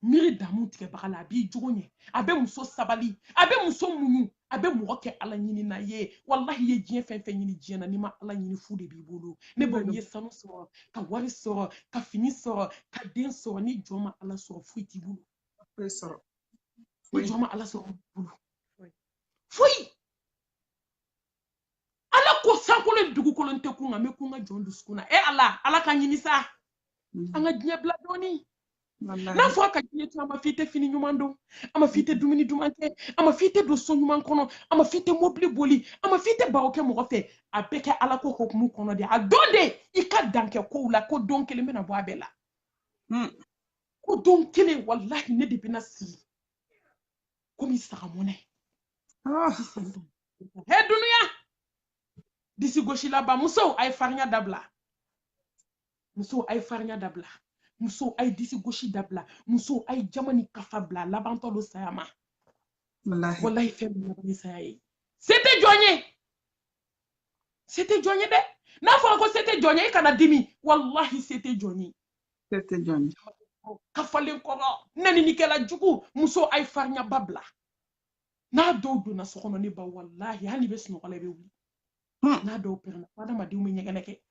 miri damu tike bakala bi jogonye abe muso sabali abe muso munyu abe muroke ala nyini na ye wallahi ye jien fen nyini jiena ni ma ala nyini fu de bi bolo ne bo ye sanu so ka wari so ka fini so ka den so ni joma ala so fu ti bolo So. ni joma ala so bolo fui ala ko sankolo dugu kolon te kunga me kunga jondu skuna e ala ka nyini sa anga jien bla doni na fo ka jiye to ama fite fini nyumando ama fite dumini dumante ama fite do so nyuman kono ama fite mobile boli ama fite baroke mo fe abeke ala ko ko mu kono de adonde ikadanke ko la ko don kele mena bo abela ko don kele wallahi ne de binasi ko mi saramone he dunya disi goshila ba muso ay farnya dabla muso ay disi goshi dabla muso ay jamani kafabla labanto lo sayama wallahi fem na bani saye c'était joigné de na fo ko c'était joigné kana dimi wallahi c'était joigné kafalen ko nani ni kala jugu muso ay farnya babla na do na sokono ni ba wallahi hani be sno kala be wi na do perna fada ma diumi nyegene ke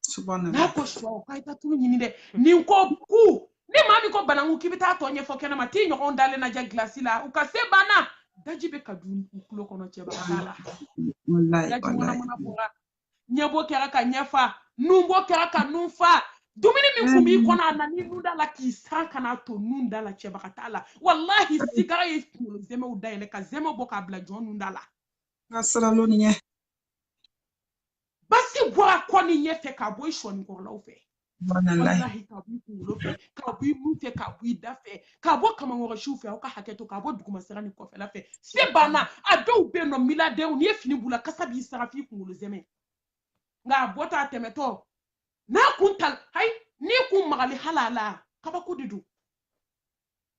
subhanallah na ko so kay ta tunu nyini de ni ko ku ni mami ko banangu kibita to nye fo kena mati nyo ndale na ja glasi la ukase bana dajibe kadun kulo kono cheba kala wallahi nyabo kera ka nyafa numbo kera ka numfa dumini mi kumbi kona na ni nunda la ki sanka na to nunda la cheba katala wallahi sigara yifulo zeme udaile ka zeme boka bla jon nunda la asala nye basi bora kwani nyefe ka boy shoni ko la ofe wallahi ka bu kulo fe ka bu mute ka bu dafe ka bo kama ngoro shufe o ka haketo ka bo duguma serani ko fe la fe se bana ado be no milade on ye fini bula kasabi sarafi kulo zeme nga bota temeto na kuntal hay ni kun magali halala kaba kudidu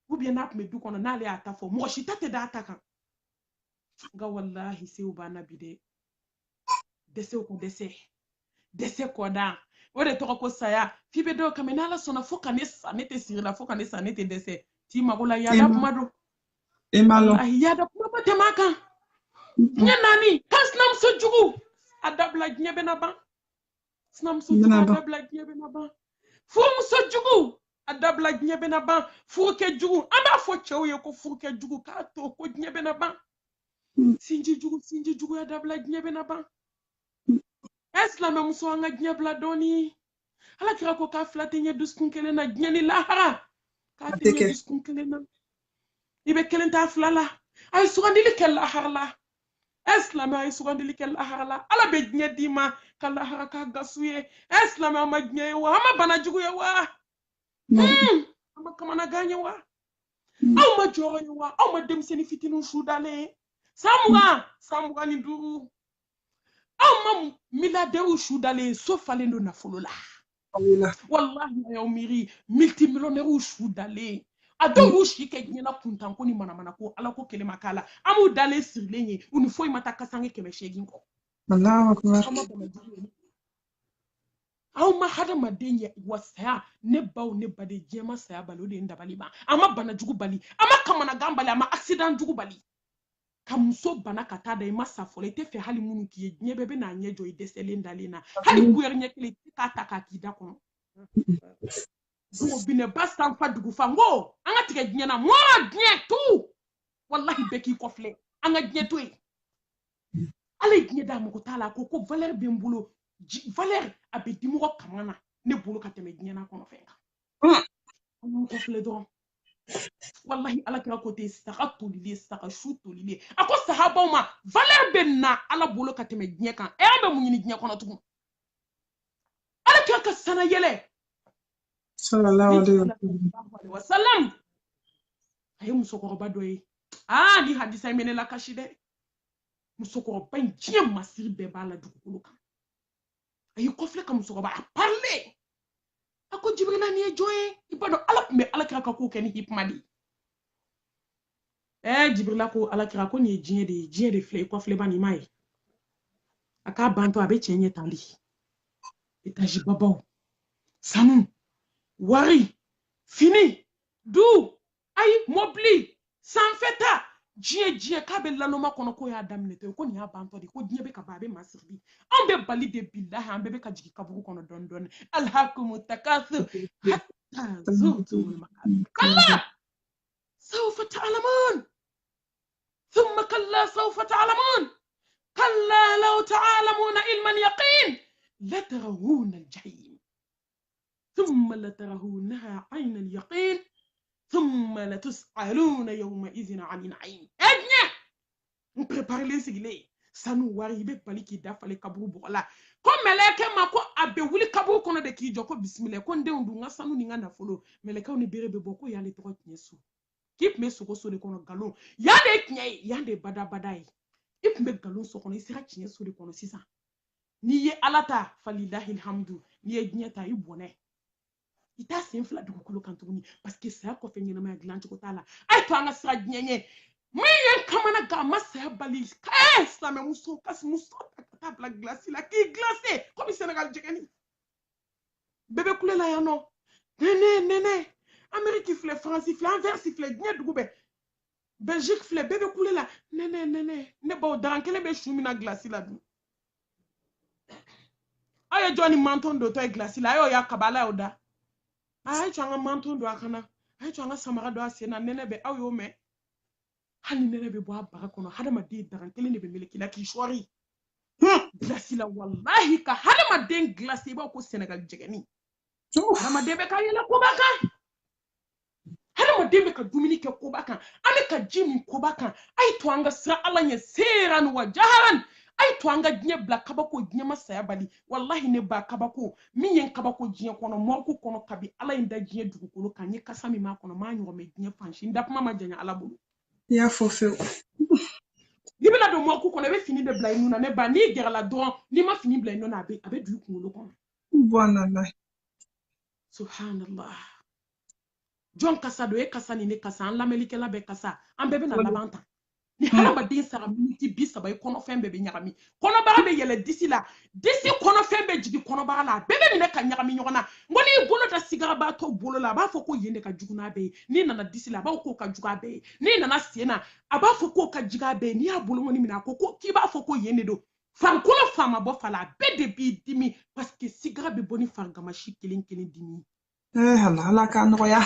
ou bien n'a me du kono n'ale ata fo mo shi tate da ata kan ga wallahi se u bana bide dese ko dese ko da o de to ko saya fi be do kamena la sona fo kanesa ne te sirila fo kanesa ne te dese ti magula ya da mado Emalo. wallahi ya da kuma te maka nya nani kasnam so jugu adabla nyebe na ba snam so jugu adabla nyebe na ba fu so jugu adabla nyebe na ba fu ke jugu amba fo chewe ko fu ke jugu ka to ko nyebe na ba sinji jugu adabla nyebe na ba Eslama muso anga nyebla doni ala kira ko ka flati nye duskun kele na nyani lahara ka te nye duskun kele na ibe kelen ta flala ay sugandili kel lahara la Eslama ay sugandili kel lahara la ala be nye dima ka lahara ka gasuye Eslama ma nye wa ama bana jugu ya wa ama kamana ganye wa aw ma joro ya wa aw ma dem seni fitinu shudale samuga ni duru aw miliardaire shudale so falendo na folola wallahi ya miri multimillionnaire shudale ado shi ke nyina kuntan ko ni mana ko ala ko kele makala amu dale sirlenye uni foi mata kasange keme shegin ko Allahu akbar aw ma hada madenya wasaya ne baw ne bade jema saya balo de ndabali ba ama bana jugu bali ama kamana gambali ama accident jugu bali kamso bana kata da ima safole te fe hali munu ki nye bebe na nye joy desele ndalina hali kuyer nye kile ka taka kida kono zo bine basta fa dugu fa ngo anga tige nye na mo nye tu wallahi beki kofle anga nye tu ale nye da mo kotala ko valeur bembulo valeur abedi mo kamana ne bulu kateme nye na kono fenga kofle do wallahi ala kira ko te saka tolile saka shu tolile ako sahaba ma valeur benna ala bolo ka teme gnye kan e ambe munyini gnye kono tugu ala kira ka sana yele sallallahu alaihi wasallam ay musoko ba doyi ni hadisa mene la kashide musoko ba gnye masiri be bala dugu kulu kan ay ko fle kam musoko ba parler ako jibrila ni joye ibado ala me ala kira ko ken hipmadi jibrila ko ala kira ko ni jien de fle ko fle bani mai aka banto abe chenye tali etaji babaw sanu wari fini du ay mobli sanfeta jien ka be lanoma kono ko ya damne to ko ni ya banto di ko jien be ka babe masirbi an be bali de billahi an be ka jigi kaburu kono don alhaakum takathur hatta zurtumul maqabir kalla sawfa ta'lamun thumma kalla sawfa ta'lamun kalla law ta'lamuna ilman yaqin latarawuna al-jahim thumma latarawunaha 'ayna al-yaqin ثم لتسألون يومئذ عن النعيم ادنى prépare les sigilé sanu wari be bali ki dafale kaburu bola ko meleke mako abe wuli kaburu kono de ki joko bismillah ko nde ndu nga sanu ni nga na folo meleke oni berebe boko yale to nyesu kip me soko so de kono galon yande knyai yande badai ip me galon so kono isira nyesu de kono sisa ni ye alata falillahi alhamdu ni ye nyata ibone ita sinfla dugu kulu kantuni parce que ça ko fenye na ma glancho ko tala ay to anga sra nyenye miyen kamana ga masa bali islam muso kas muso ta bla glace la ki glacé comme Sénégal jegani bébé kule la yano nene Amérique fle France fle Anvers fle gne dugu be Belgique fle bébé kule la nene ne ba dankele be shumina glace la du ay joni manton do to glace la yo ya kabala oda ay changa manton do akana ay changa samara do asena nene be aw yo me hani nene be bo abara kono hadama de daran kele ne be meleki la ki shori glace la wallahi ka hadama de glace ba ko Sénégal jegeni hadama de be ka yela ko baka hadama de be ka dumini ke ko baka ame ka jimi ko baka ay to anga sra alanya seran wa jaharan ay to anga gne bla kabako gne masaya bali wallahi ne ba kabako miyen kabako gne kono morku kono kabi ala inda gne dugukolo kanyi kasami ma kono ma nyoro me gne fanshi ndap mama janya ala bulu ya fofo libela do morku kono be fini de bla inuna ne ba ni gerala don ni ma fini bla inuna abe du kungolo kono subhanallah subhanallah John kasa do e kasa ni ne kasa an lamelike la be kasa an bebe na labanta ni halaba din sara miniti bisa ba kono fembe be nyagami kono bara be yele disi la disi kono fembe jigi kono bara la bebe ni ne ka nyagami nyogona ngoni bolo da sigara ba to bolo la ba fo ko yende ka juguna be ni nana disi la ba ko ka juga be ni nana siena aba fo ko ka jiga be ni ya bolo ngoni mina ko ki ba fo ko yende do fankono fama bo fala be de bi dimi parce que sigara be boni fangama shi kelin dimi Allah ka no ya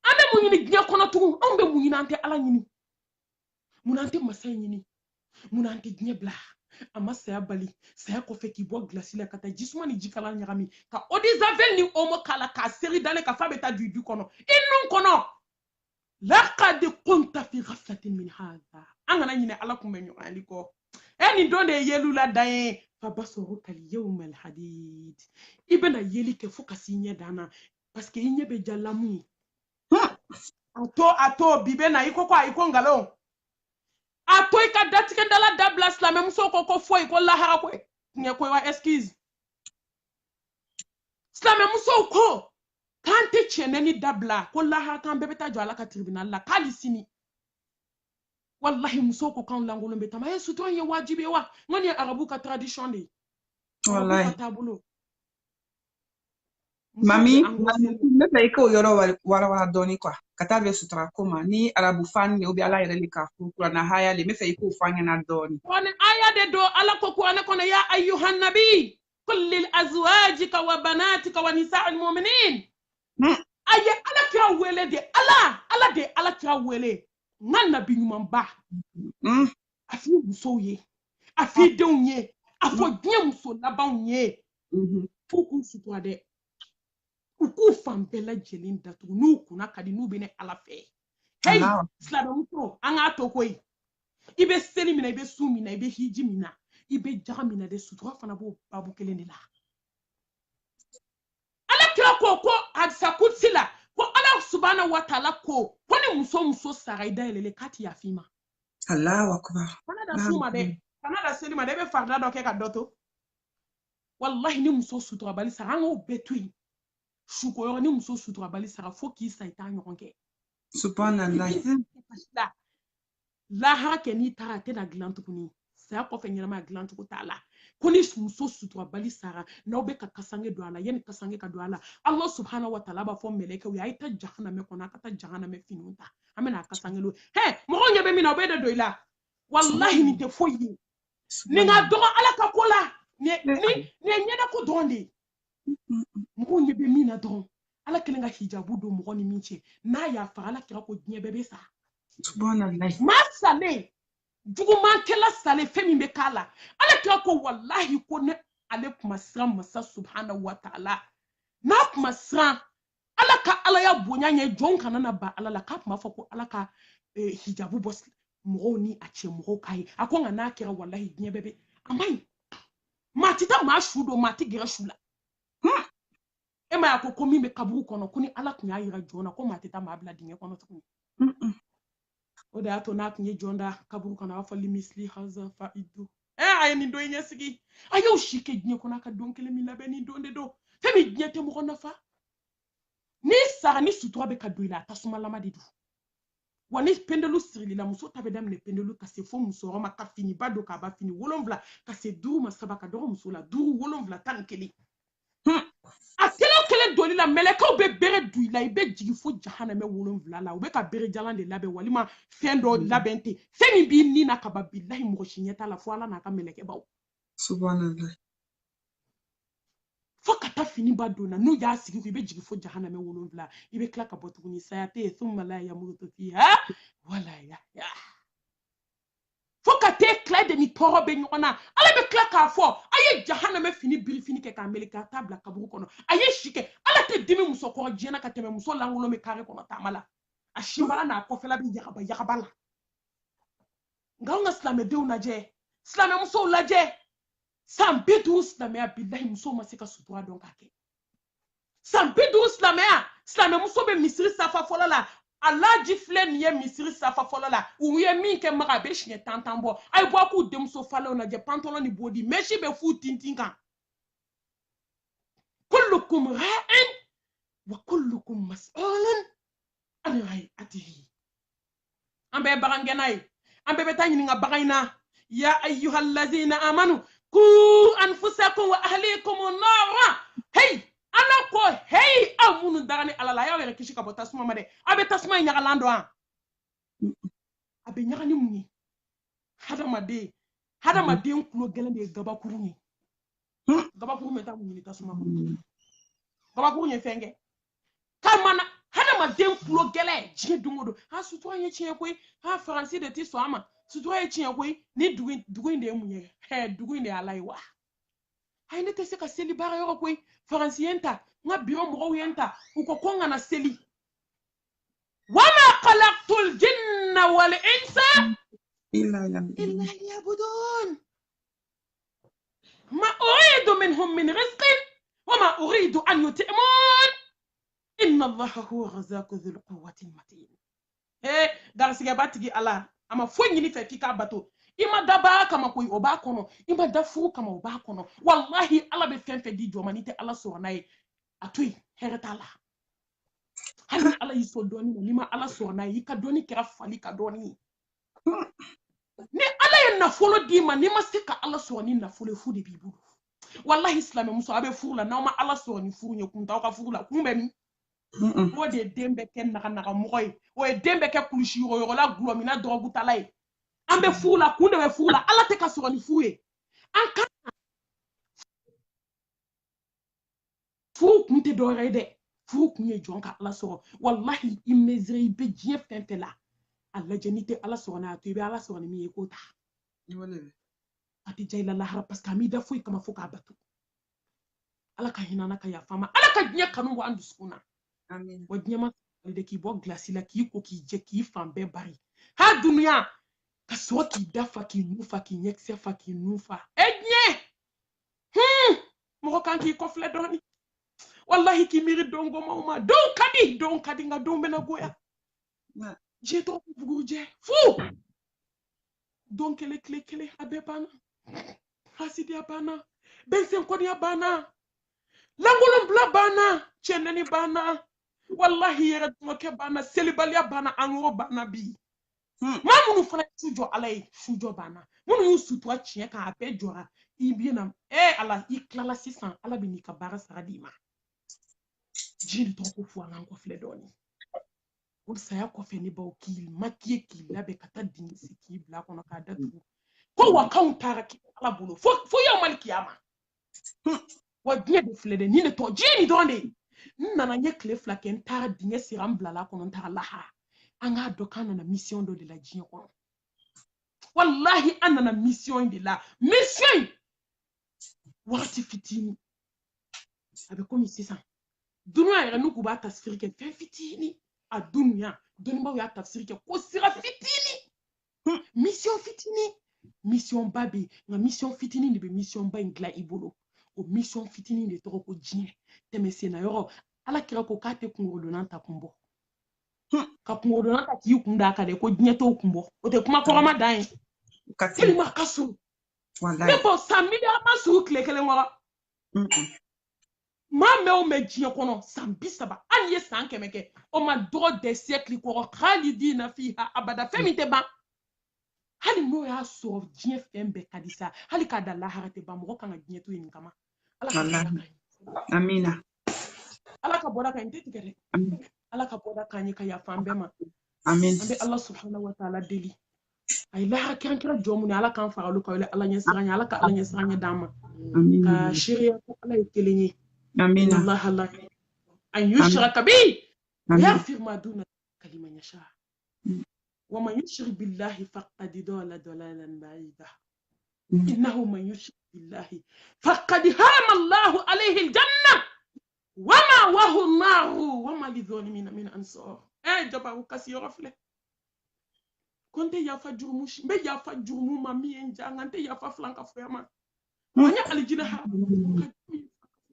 ande mu nyini gnya kono tugu on be mu nyina ante ala nyini munante masay nyini munante gnya bla amma saya bali saya ko fe ki bo glace la kata jisuma ni jikala nyagami ka odizavel ni omo kala ka seri dale ka fa beta du kono inun kono laqad kunta fi ghaflatin min hadha angana nyine ala kumbe nyo aliko eni donde yelu la daye fa basoru kal yawm al hadid ibena yeli ke fuka sinye dana parce que inye be jalamu ato bibe na iko kwa iko ngalo ato ika datike dala dablas la même so ko fo iko la hara ko nye ko wa excuse sla même so ko kante chene ni dabla ko la hara kan bebe ta jo ala ka tribunal la kali sini wallahi muso ko kan langolo mbeta ma yesu to ye wajibi wa ngani arabu ka tradition de wallahi tabulo mami me fay ko yoro wala doni quoi kata be sutra koma ni arabu fan ne obi ala yere le ka fu na haya le me fay ko fanya na doni on aya de do ala ko ko ana ya ayyuhan nabi qul lil azwajika wa banatika wa nisa'il mu'minin aye ala kira wele de ala de ala kira wele man nabi nyum ba afi muso ye afi de unye afo gye muso na ba unye fuku sutra de uku fambela jelin datu nuku na kadi nubi ne ala fe hey slaba muto anga to koy ibe seli mina ibe sumi na ibe hiji mina ibe jaga mina de sutura fana bo babu kelende la ala kira ko hadisa kutsila ko ala subhanahu wa ta'ala ko ni muso saraida elele kati ya fima Allahu akbar kana da suma de kana da seli ma de be farda do ke ka doto wallahi ni muso sutura bali saranga betui shuko ni muso sutura bali sara fo ki saita nyokonke subhanallah la hake ni tara te na glantu kuni sa ko fe nyama glantu ko tala kuni muso sutura bali sara na obe ka kasange do ala yen kasange ka do ala Allah subhanahu wa ta'ala ba fo meleke wi ayta jahannama ko na kata jahannama finunta amena kasange lo he mo ngo nyebe mi na obe do ila wallahi ni te foyi ni nga do ala ka kola ni nyeda ko donde mo nyebe mi na don ala kelenga hijabu do mo ni minche na ya fa ala kira ko nyebe be sa subhanallah masale juguman kela sale femi be kala ala kira ko wallahi ko ne ale kuma sran masa subhanahu wa ta'ala na kuma sran ala ka ala ya bonya nye jon kana na ba ala la ka kuma fa ko ala ka hijabu bos mo ni a che mo kai akonga na kira wallahi nyebe be amai matita ma shudo mati gira shula ema ya ko mi be kaburu kono kuni ala kunya yira jona ko matita ma bla dinge kono tukuni o da to na kunye jonda kaburu kono afa limisli haza faidu ay ni do nyesigi ayo shike gnye kono ka donkele mi labe ni donde do femi gnye te mo kono fa ni sara ni sutura be kadoila tasuma lama didu wani pendelu sirili la muso tabe dam ne pendelu ka se fo muso roma ka fini bado ka ba fini wolomvla ka se duru masaba ka do muso la duru wolomvla tankeli a kele doli la melekaw be bere duila ibe jigi fo jahannama wolomvla la ube ka bere jalan de labe walima fendo labente femi bi ni na ka ba billahi mo shinyata la fo ala na ka meleke baw subhanallah fo ka ta fini bado na no ya sigi ibe jigi fo jahannama wolomvla ibe kla ka botuguni sayate thumma la yamutu fiha wala ya fo ka te kla de ni toro be nyona ala be kla ka fo aye jahannama fini biri fini ke ka meleka tabla kaburu kono aye shike ala te dimi muso ko jena ka teme muso langolo me kare kono tamala ashimbala na ko fela bi yakabala ngawnga slame de unaje slame muso laje sam bidu slame billahi muso masika sutura don kake sam bidu slame muso be misiri safa folala alaji flen ye misiri safa folala uye min ke maga be shinye tantambo ay bo ku dem so falo na je pantalon ni body meshi be fu tintinkan kullukum ra'in wa kullukum mas'ulun an hay'atihi ambe barangenay ambe betani nga bagaina ya ayyuhallazina amanu ku anfusakum wa ahlikum nara hey ana ko hey amunu darani alala ya wele kishika botasuma made abe tasuma nyaga lando an abe nyaga ni munyi hada made nkulo gelende gabakuru ni gabakuru meta munyi tasuma ko gabakuru nye fenge kamana hada made nkulo gele jie dungodo ha suto ye chie koi ha faransi de ti so ama suto ye chie koi ni duguin de munye he duguin de alaiwa hayne te se ka seli bara yoro koi faransi yenta nga biro mo yenta uko konga na seli wama khalaqtul jinna wal insa illa liya'budun ma uridu minhum min rizqin wama uridu an yut'imun inna allaha huwa ghazaqu dhul quwwati matin garsiga batigi ala ama fonyi ni fe fika bato ima daba kama koi oba kono ima dafu kama oba kono wallahi ala be fenfe di jomanite ala sornaye atui heretala hani ala yiso doni lima ala sornaye yika doni kira fali ka doni ni ala ye nafolo di ma ni ma se ka ala soni nafolo fu de bibulu wallahi islam muso abe furula na ma ala soni furu nye kunta ka furula kumbe mi o de dembe ken naka moy o e dembe ke kulushi yo la glomi na drogu talay ambe furula kunde be furula ala te ka soni fuye an ka fu kunte do rede fu kunye jonka ala so wallahi imezri be jie fentela alla jenite ala sona to be ala sona mi ekota ati jayla la har parce que mi da fuy kama fuka batu ala ka hinana ka ya fama ala ka nya kanu wa anduskuna amin wajnyama de ki bo glasi la ki ko ki je ki fambe bari ha dunya ka so ki dafa ki nufa ki nyekse fa ki nufa enye mo kan ki ko fle doni wallahi ki miri dongo mama don kadi nga dombe na goya je to buguje fu donc les clés abebana hasidi abana bensen kodi abana langolon bla bana chenani bana wallahi yera ke bana selibali bana ango bana bi mamunu fana sujo alay sujo bana munu yusutu a chien ka ape jora ibina ala iklala 600 ala bi ni ka bara saradima jini to ko fu an ko fle doni on saya ko fe ni ba ki makie ki labe kata dingi ki bla kono ka datu ko wa countara ki ala bulu fo ya mal kiyama wa die de fle de ni ne to jini donde nana nye kle flaken tar dingi siram bla la kono tar laha anga dokana na mission do de la jini kono wallahi anana mission de la mission wakati fitini abe komi 600 dunya ya nuku ba tasfiri ke fe fitini a dunya doni ba ya tafsiri ke ko sira fitini mission fitini mission babi na mission fitini ni be mission ba ingla ibolo o mission fitini de to ko jine temese na yoro ala kira ko kate kungolo nanta kumbo ka kungolo nanta ki kunda ka de ko jine to kumbo o te kuma ko ma dan kati ma kasu wallahi me bo samida masu klekele ngora ma me o me jie kono sambisaba anye sankemeke o ma droit des siècles ko khalidina fiha abada femite ba hali mo ya so jie fembe kadisa hali kada la harate ba mo kan jie to yin kama Allah amina ala ka boda kan tetikere ala ka boda kan ka ya fambe ma amin ambe Allah subhanahu wa ta'ala deli ay la kan kira jomu ni ala kan faralu ko ala nyesranya ala ka ala nyesranya dama amin ka shiriya ko ala telenyi amin Allah la an yushraka bi yaghfir ma duna kalima yasha wa man yushrik billahi faqad dalla dalalan ba'ida innahu man yushrik billahi faqad harama Allah alayhi aljanna wa ma wahu an-nar wa ma lidh-dhalimin min ansar jaba kasi yorofle konte ya fa jurmu be ya fa jurmu mami enja ngante ya fa flanka fuyama anya aljina ha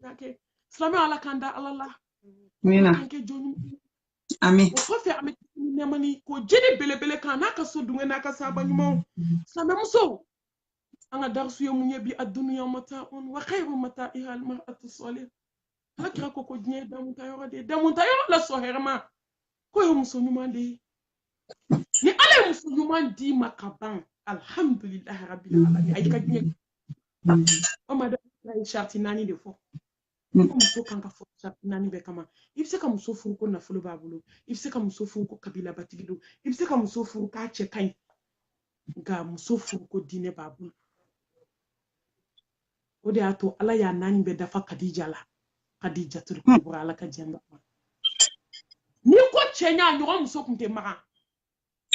yake Slame ala kanda alala. Mina. Amin. Ko fe ame nemani ko jeni bele kana ka so dunga na ka saba nyimo. Slame muso. Anga darsu yo munye bi ad-dunya mata'un wa khayru mata'iha al-mar'atu salih. ala kira ko ko diɲɛ damunta yɔrɔ de damunta yɔrɔ la sɔn hɛrɛma ko ye muso ɲuman de ye ni ala ye muso ɲuman d'i ma ka ban alhamdulilahi rabbil alamin ayi ka diɲɛ o ma da ye sharti naani de fɔ ko muso kan ka fɔ sharti naani bɛɛ kama i bɛ se ka muso furu ko nafolo b'a bolo i bɛ se ka muso furu ko kabila batigi don i bɛ se ka muso furu k'a cɛ ka ɲi nka muso furu ko diinɛ b'a bolo o de y'a to ala y'a naani bɛɛ dafa kadija la kadija turu kubura ala ka jɛn ma ni ko cɛ ɲa ɲɔgɔn muso kun tɛ magan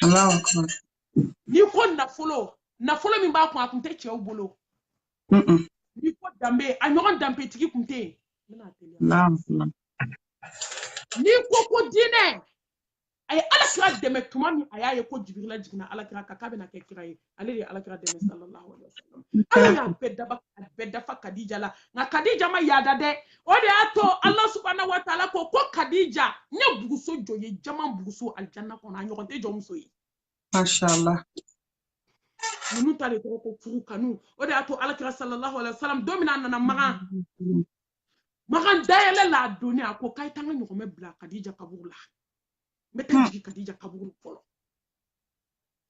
Allahu akbar. ni ko nafolo min b'a kun a kun tɛ cɛw bolo ni ko danbe a ɲɔgɔn danbetigi kun tɛ Allahu ni ko diinɛ a ye ala kira dɛmɛ tuma min a y'a ye ko jibirila jiginna ala kira kan k'a bɛna kɛ kira ye ale de ye ala kira dɛmɛ sallallahu alaihi wasallam ala y'a bɛɛ dafa kadija la nka kadija ma yaada dɛ o de y'a to ala subhanahu wa taala ko kadija n ye buguso jɔ ye jama buguso aljanna kɔnɔ a ɲɔgɔn tɛ jɔ muso ye mashallah. ninnu ta de tɔgɔ ko furu kanu o de y'a to ala kira sallallahu alaihi wasallam don min a nana magan dayɛlɛ la a donni a ko k'a ye taa n ka ɲɔgɔmɛ bila kadija kaburu la n bɛ taa jigin kadija kaburu fɔlɔ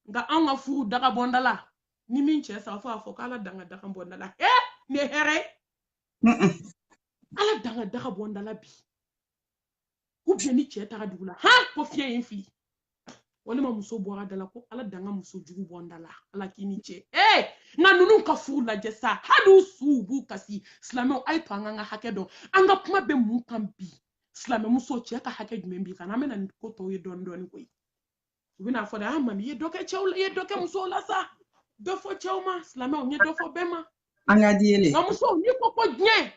nka anw ka furu daga bɔnda la ni min cɛ sa fo a fɔ k'ala danga daga bɔnda la ne hɛrɛ ala danga daga bɔnda la bi ou bien ni cɛ taga dugu la ko fiɲɛ ye n fili walima muso bɔra da la ko ala danga muso jugu bɔnda la ala k'i ni cɛ nka ninnu ka furu lajɛ sa hali u suw b'u kasi silamɛw a ye to an ka hakɛ dɔn an ka kuma bɛ mun kan bi silamɛ muso cɛ ka hakɛ jumɛn b'i kan an bɛna nin ko tɔw ye dɔɔni dɔɔni koyi u bɛna fɔ dɛ mami i ye dɔ kɛ cɛw la i ye dɔ kɛ musow la sa dɔ fɔ cɛw ma silamɛw n ye dɔ fɔ bɛɛ ma an ka di yɛlɛ nka musow n'i ko diɲɛ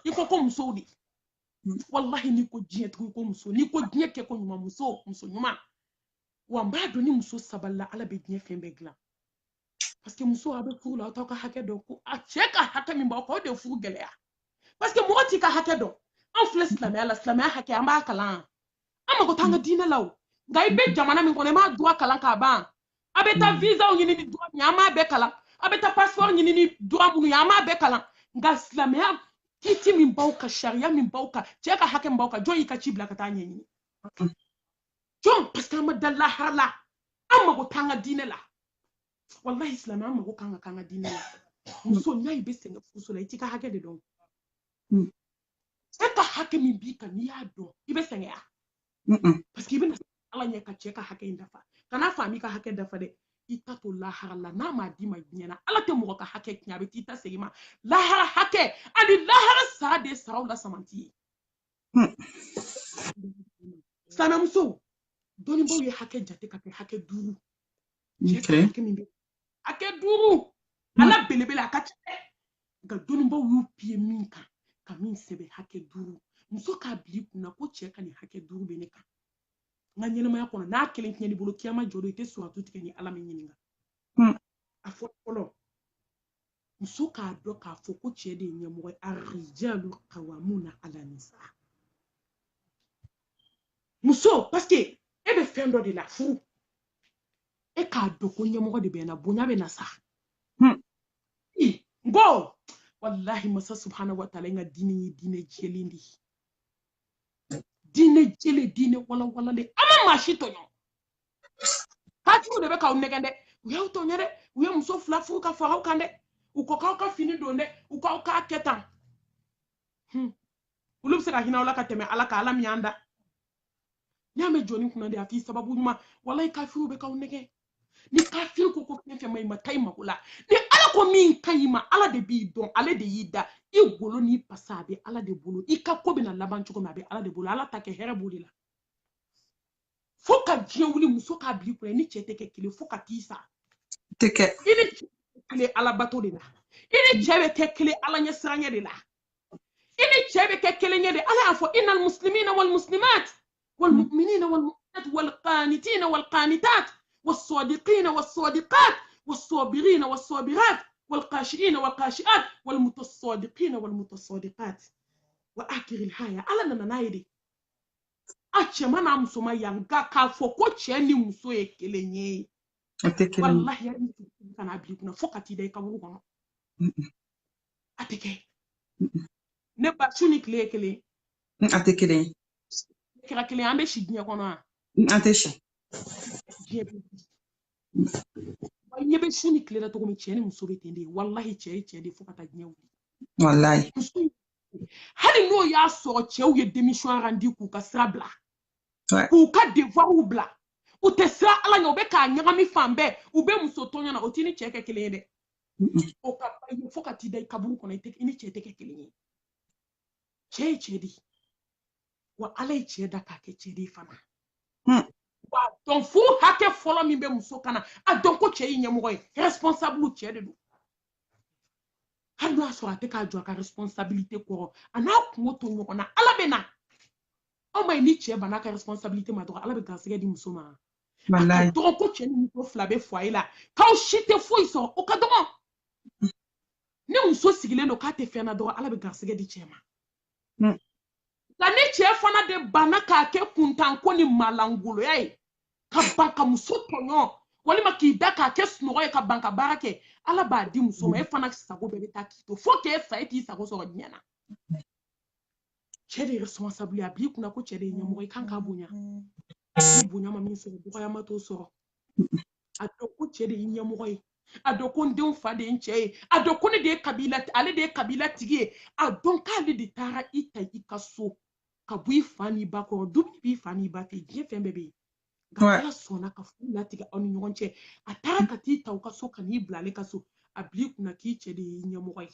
i ko musow de wallahi n'i ko diɲɛ tugu ko muso n'i ko diɲɛ kɛ ko ɲuman muso ɲuman wa n b'a dɔn ni muso sabalila ala bɛ diɲɛ fɛn bɛɛ dilan parce que muso a bɛ furu la aw t'aw ka hakɛ dɔn ko a cɛ ka hakɛ min b'aw kan o de ye furu gɛlɛya parce que mɔgɔ t'i ka hakɛ dɔn an filɛ silamɛya la silamɛya hakɛ an b'a kalan an mago t'an ka diinɛ la o nka i bɛ jamana min kɔnɔ i m'a droit kalan k'a ban a bɛ taa visaw ɲini ni droit min ye an m'a bɛɛ kalan a bɛ taa passeport ɲini ni droit minnu ye an m'a bɛɛ kalan nka silamɛya kiiti min b'aw kan sariya min b'aw kan cɛ ka hakɛ min b'aw kan jɔn y'i ka ci bila ka taa ɲɛɲini jɔn parce que an ma da lahara la an mago t'an ka diinɛ la wallahi silamɛya an mago kan ka k'an ka diinɛ la muso n'a bɛ sɛgɛn furuso la i t'i ka hakɛ de dɔn cɛ ka hakɛ min b'i kan n'i y'a dɔn i bɛ sɛgɛn parce que i bɛna ala ɲɛ ka cɛ ka hakɛ in dafa kana faamu i ka hakɛ dafa dɛ i ta to lahara la n'a m'a d'i ma diɲɛ na ala tɛ mɔgɔ ka hakɛ tiɲɛ a bɛ t'i ta segin ma lahara hakɛ ani lahara sara de ye saraw la samanti ye silamɛmuso dɔnnibaw ye hakɛ jate ka kɛ hakɛ 5 cɛ ka hakɛ min bɛ hakɛ 5 ala belebele a ka ca nka dɔnnibaw y'u piye min kan ka min sɛbɛn hakɛ 5 muso k'a bila i kunna ko cɛ ka nin hakɛ 5 bɛ ne kan n ka ɲɛnamaya kɔnɔ n'a kelen tiɲɛn'i bolo kiyama jɔ don i tɛ suratu tigɛ ni ala min ɲininka a fɔlɔ muso k'a dɔn k'a fɔ ko cɛ de ye ɲɛmɔgɔ ye arrijalu qawwamuna ala nisa muso parce que e bɛ fɛn dɔ de la furu e k'a dɔn ko ɲɛmɔgɔ de bɛ na bonya bɛ na sa n wallahi masa subhanahu wa ta'ala n ka diinɛ ye diinɛ jɛlen de ye diinɛ jɛlen diinɛ walawalalen an ma maa si tɔɲɔ kafiriw de bɛ k'aw nɛgɛn dɛ u y'aw tɔɲɔ dɛ u ye muso 2 furu ka fara aw kan dɛ u ko k'aw ka fini don dɛ u k'aw k'a kɛ tan olu bɛ se ka hinɛ aw la ka tɛmɛ ala kan ala min y'an da n'i y'a mɛn jɔnni kunna de a f'i sababu ɲuman wallahi kafiriw bɛ k'aw nɛgɛn ni kafiri ko fɛn fɛn ma ɲi ma taa i mako la ni ala ko min ka ɲi ma ala de b'i dɔn ale de y'i da i golo n'i pasa a bɛ ala de bolo i ka ko bɛna laban cogo min a bɛ ala de bolo ala ta kɛ hɛrɛ b'o de la fo ka diɲɛ wuli muso k'a bila i kunna ni cɛ tɛ kɛ kelen fo ka t'i sa tɛ kɛ i ni cɛ bɛ kelen ala bato de la i ni cɛ bɛ kɛ kelen ala ɲɛ siranɲɛ de la i ni cɛ bɛ kɛ kelen ɲɛ de ala y'a fɔ innal muslimina wal muslimat wal mu'minina wal mu'minat wal qanitina wal qanitat والصادقين والصادقات والصابرين والصابرات والقاشئين والقاشئات والمتصادقين والمتصادقات وآخر الحياة على ننايدي أتشما نامسوما يانغا كافو كوتشي ني مسو يكليني والله يا كان أبليكنا فوقتي داي كابورو كونو أتكي نبا Chuni kile kile. Ate kelen. Kira kile ambe shidinya kono. Ate shi. Nyebe shuni kile da togo mi cheni musobe tende. Wallahi chedi fokata nyewu. Wallahi. Hali no ya so chewu ye démission randi ku ka srabla. Ouais. Ku ka devoir ou bla. O te sra ala nyobe ka nyami fambe. Ube muso tonya na otini cheke kile de. O ka bayi fokati dai kaburu kono ite ini chete ke kile. Chedi. Wa ala cheda ka ke chedi fana. Wa don fu hake follow mi be muso kana. A don ko chei nyamogo responsable chede do. Hando asora te ka jwa ka responsabilité ko. Ana kungo to nyoko na ala bena. O mai ni che bana ka responsabilité ma do ala be gasege di muso ma. Wallahi. Don ko cheni muso flabe foyer la. Ka o shite fo iso o ka domo. Ne muso sigile no ka te fe na do ala be gasege di chema. La ne che fana de bana ka ke kuntan ko ni malangulo yai. Ka banka muso tonyo. Wali ma ki da ka ke snoro ka banka barake. Ala ba di muso ma e fana sago bebe ta kito. Fo ke sa eti sago so nyana. Chede responsable abli kuna ko chede nyamo e kan ka bunya. Ni bunya ma min so do ya mato so. Adoko chede nyamo e. Adoko ndon fa de nche. Adoko ne de kabila ale de kabila tigi. Adonka ale de tara ita ikaso. Ka bui fani ba ko dubi bi fani ba te bien fe bebe. Gala sona ka fu latiga oni nyonche. Atara ka ti ta ukaso ka ni blale kaso. Abli kuna ki chede nyamo e.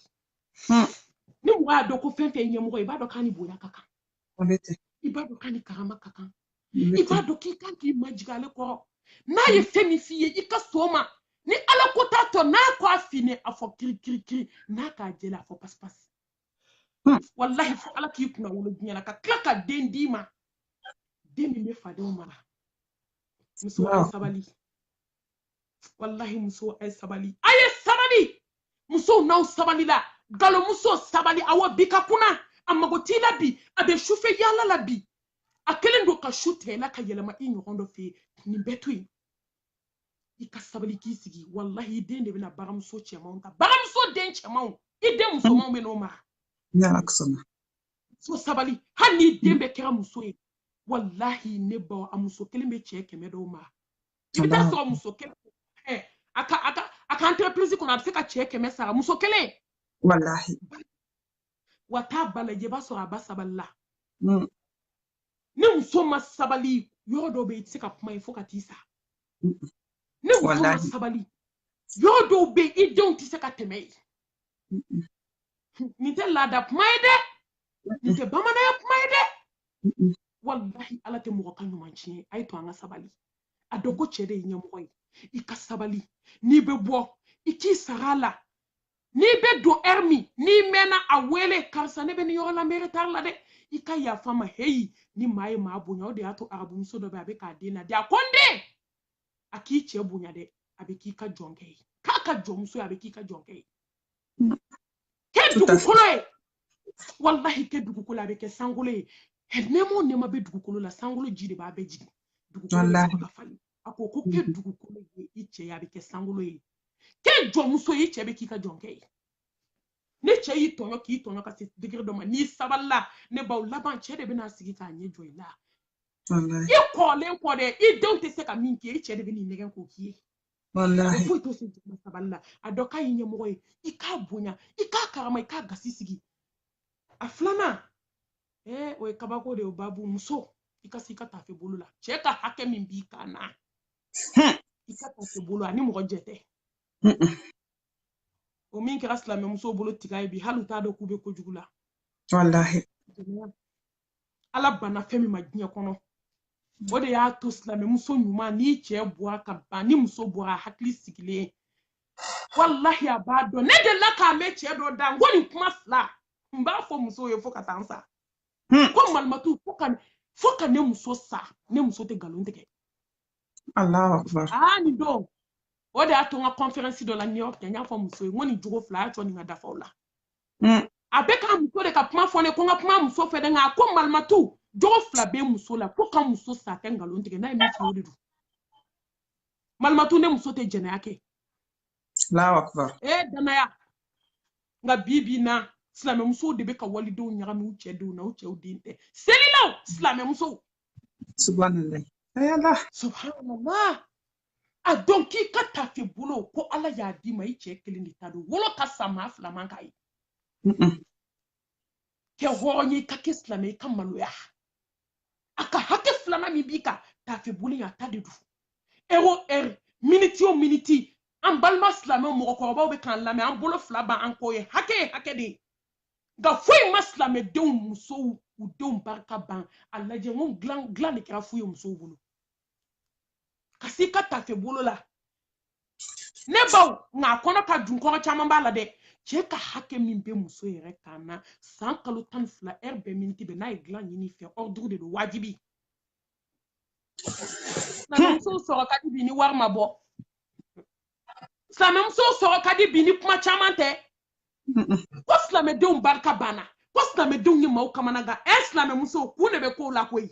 Ni mwa adoko fenfe nyamo e ba do kani boya kaka. Ibado kani karama kaka. Ibado ki kanki majigale ko. Na ye femifiye ika soma. Ni ala kota to na kwa fine afo kiri na ka jela afo pas. Wallahi fo ala ki kuna wolo nyana ka klaka dendima. Demi me fade umara. Muso ay sabali. Wallahi muso ay sabali. Aye sabali. Muso na sabali la. Galo muso sabali awa bika kuna. Amagoti la bi. Abe shufe yala la bi. Akelen do ka shute la ka yelama inyo kondo fi ni betui. Ika sabali ki sigi wallahi den de bina baramso chema ta baramso den chema ide muso ma me no ma ya aksona so sabali hani den be kera muso e wallahi ne ba amuso kelembe cheke me do ma ibita so muso kele aka entreprise ko na se ka cheke me sa muso kele wallahi wata bala je ba so abasaballa ne muso ma sabali yodo be se ka kuma ifo ka tisa ne muso sabali yodo be idon ti se ka teme ni te lada pmaide ni te bamana ya pmaide wallahi ala te mo kan yumanchi ay to anga sabali adoko chede nyamoy ika sabali ni be bo iki sarala ni be do ermi ni mena awele karsa ne be ni yola meritar la de ika ya fama hey ni mai ma bunya o de ato arabu muso do be abeka dena dia konde aki che bunya de abeki ka jonke kaka jomso abeki ka jonke ke dugukolo e wallahi ke dugukolo abeke sangolo e nemo nema be dugukolo la sangolo jide ba be jide dugukolo ka fali akoko ke dugukolo e iche abeke sangolo e ke jomso e iche abeki ka jonke ne che yi tonyo ki tonyo ka se degré do ma ni saballa ne ba laban che de be na sigi ka nye joy la wallahi e ko len ko de e don te se ka minki e che de be ni negen ko ki wallahi fo to se saballa adoka yi nyemo e ika bunya ika karama ika gasisigi aflana o kabako de babu muso ika sika ta fe bolu la che ka hake min bi kana ika ta fe bolu ani mo jete o min kira islam muso bolo tigaye bi halu ta do kube ko jugula wallahi ala bana femi maginya kono o de ya to islam muso nyuma ni che boa ka ba ni muso boa hakli sigile wallahi abado ne de la ka me che do da ngoni kuma fla mba fo muso ye fo katansa ko malmatu fo kan ne muso sa ne muso te galonte ke Allahu akbar ni do o de ato nga conference de la New York nya fo muso ngoni jugo fla to ni nga dafa ola abeka muso de ka puma fo ne ko nga puma muso fe de nga ko malmatu jugo fla be muso la ko kan muso sa te galonte ke na mi fi odidu malmatu ne muso te jene yake Allahu akbar danaya nga bibi na silamɛ muso de bɛ ka walidenw ɲagami u cɛ denw na u cɛw den tɛ selilaw silamɛ muso Subhanallah. Ay Allah. subhanallah a dɔn k'i ka tafe bolo ko ala y'a d'i ma i cɛ kelen de ta don wolo ka sa maa fila man k'a ye kɛ hɔrɔn ye i ka kɛ silamɛ i ka maloya a ka hakɛ filanan min b'i ka tafe bolo in a ta de don ero miniti o miniti an balima silamɛ mɔgɔkɔrɔbaw bɛ k'an lamɛn an bolo fila ban an kɔ ye hakɛ ye hakɛ de ye nka foyi ma silamɛdenw musow u denw barika ban a lajɛ n ko dilan de kɛra fu ye musow bolo ka se ka tafe bolo la ne baw nka kɔnɔ ka dun kɔrɔ caman b'a la dɛ cɛ ka hakɛ min bɛ muso yɛrɛ kan na san kalo 12 bɛɛ miniti bɛ n'a ye dilan ɲini fɛ ordre de don wajibi silamɛmusow sɔrɔ ka di bi ni wari ma bɔ silamɛmusow sɔrɔ ka di bi ni kuma caman tɛ ko silamɛdenw barika banna ko silamɛdenw ye maaw kamanagan silamɛmusow kun de bɛ kow la koyi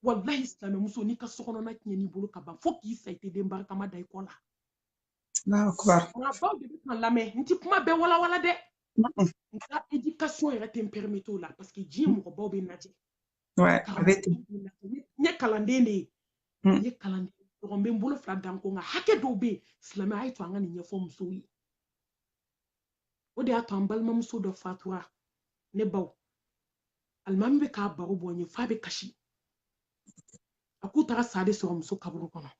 wallahi silamɛmuso n'i ka sokɔnɔna tiɲɛ n'i bolo ka ban fo k'i sa i tɛ den barikama da i kɔ la Allahu akbar. nka baw de bɛ kan lamɛn n tɛ kuma bɛɛ walawala dɛ nka éducation yɛrɛ tɛ n permettre o la parce que diɲɛ mɔgɔbaw bɛ najɛ Ouais, avec n ye kalanden de ye n ye kalanden dɔgɔn bɛ n bolo fila dan ko nka hakɛ dɔw bɛ yen silamɛ a ye to an ka nin ɲɛfɔ musow ye o de y'a to an balimamuso dɔ fatura ne baw alimami bɛ k'a baro bɔ n ye f'a bɛ kasi a k'u taga sa de sɔrɔ muso kaburu kɔnɔ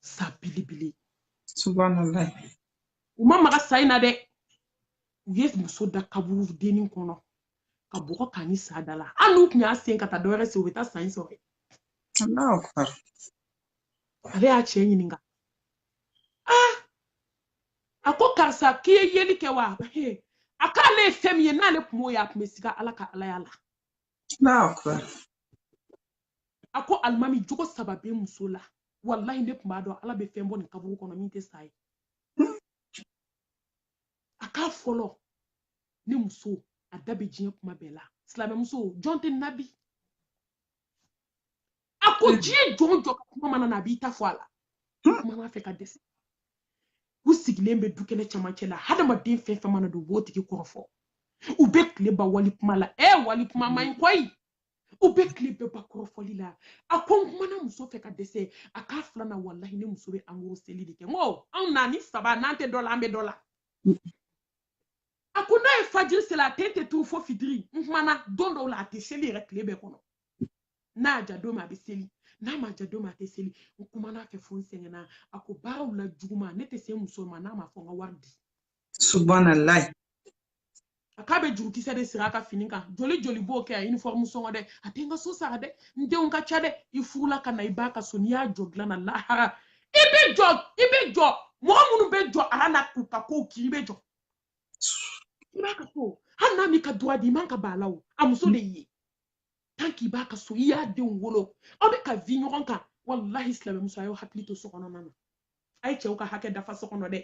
sa belebele Subhanallah. u ma maga sa in na dɛ u ye muso da kaburu dennin kɔnɔ ka bɔgɔ k'a ni sa da la hali n'u tun y'a sen ka taa dɔ wɛrɛ sen u bɛ taa sa in sɔrɔ Allahu akbar. ale y'a cɛ ɲininka a ko karisa k'i ye yeli kɛ wa a k'ale ye fɛn min ye n'ale tun b'o ye a tun bɛ siga ala ka alaya la Allahu akbar. a ko alimami jogo saba bɛ muso la wallahi ne tun b'a dɔn ala bɛ fɛn bɔ nin kaburu kɔnɔ min tɛ sa ye a k'a fɔlɔ ne muso a da bɛ diɲɛ kuma bɛɛ la silamɛ muso jɔn tɛ nabi a ko diɲɛ jɔn jɔ ka kuma mana na a b'i ta fɔ a la kuma n'a fɛ ka dɛsɛ u sigilen bɛ du kɛnɛ camancɛ la hadamaden fɛn fɛn mana don u b'o tigi kɔrɔfɔ u bɛ tile ba wali kuma la wali kuma man ɲi koyi u bɛ tile bɛɛ ba kɔrɔfɔli la a ko n kumana muso fɛ ka dɛsɛ a k'a filanan wallahi ne muso bɛ angoro seli de kɛ n ko anw na ni saba n'an tɛ dɔ la an bɛ dɔ la a ko n'a ye fajiri seli a tɛ turu fo fitiri n kumana don dɔw la a tɛ seli yɛrɛ tile bɛɛ kɔnɔ n'a ja don min a bɛ seli n'a ma ja don min a tɛ seli n kumana fɛ fo n sɛgɛnna a ko baaraw la juguma ne tɛ se muso ma n'a ma fɔ n ka wari di Subhanallah. a k'a bɛ jurukisɛ de siri a ka fini kan joli joli b'o kɛ a uniforme sɔngɔ dɛ a tɛ n ka so sara dɛ n denw ka ca dɛ i furula ka na i b'a ka so n'i y'a jɔ dilan na lahara i bɛ jɔ mɔgɔ minnu bɛ jɔ ala na k'u ka kow k'i bɛ jɔ i b'a ka so hali n'a m'i ka duwa di i man ka ban a la o a muso de ye tant k'i b'a ka so i y'a denw wolo aw bɛ ka vi ɲɔgɔn kan wallahi silamɛmuso a y'aw hakili to so kɔnɔna na a ye cɛw ka hakɛ dafa so kɔnɔ dɛ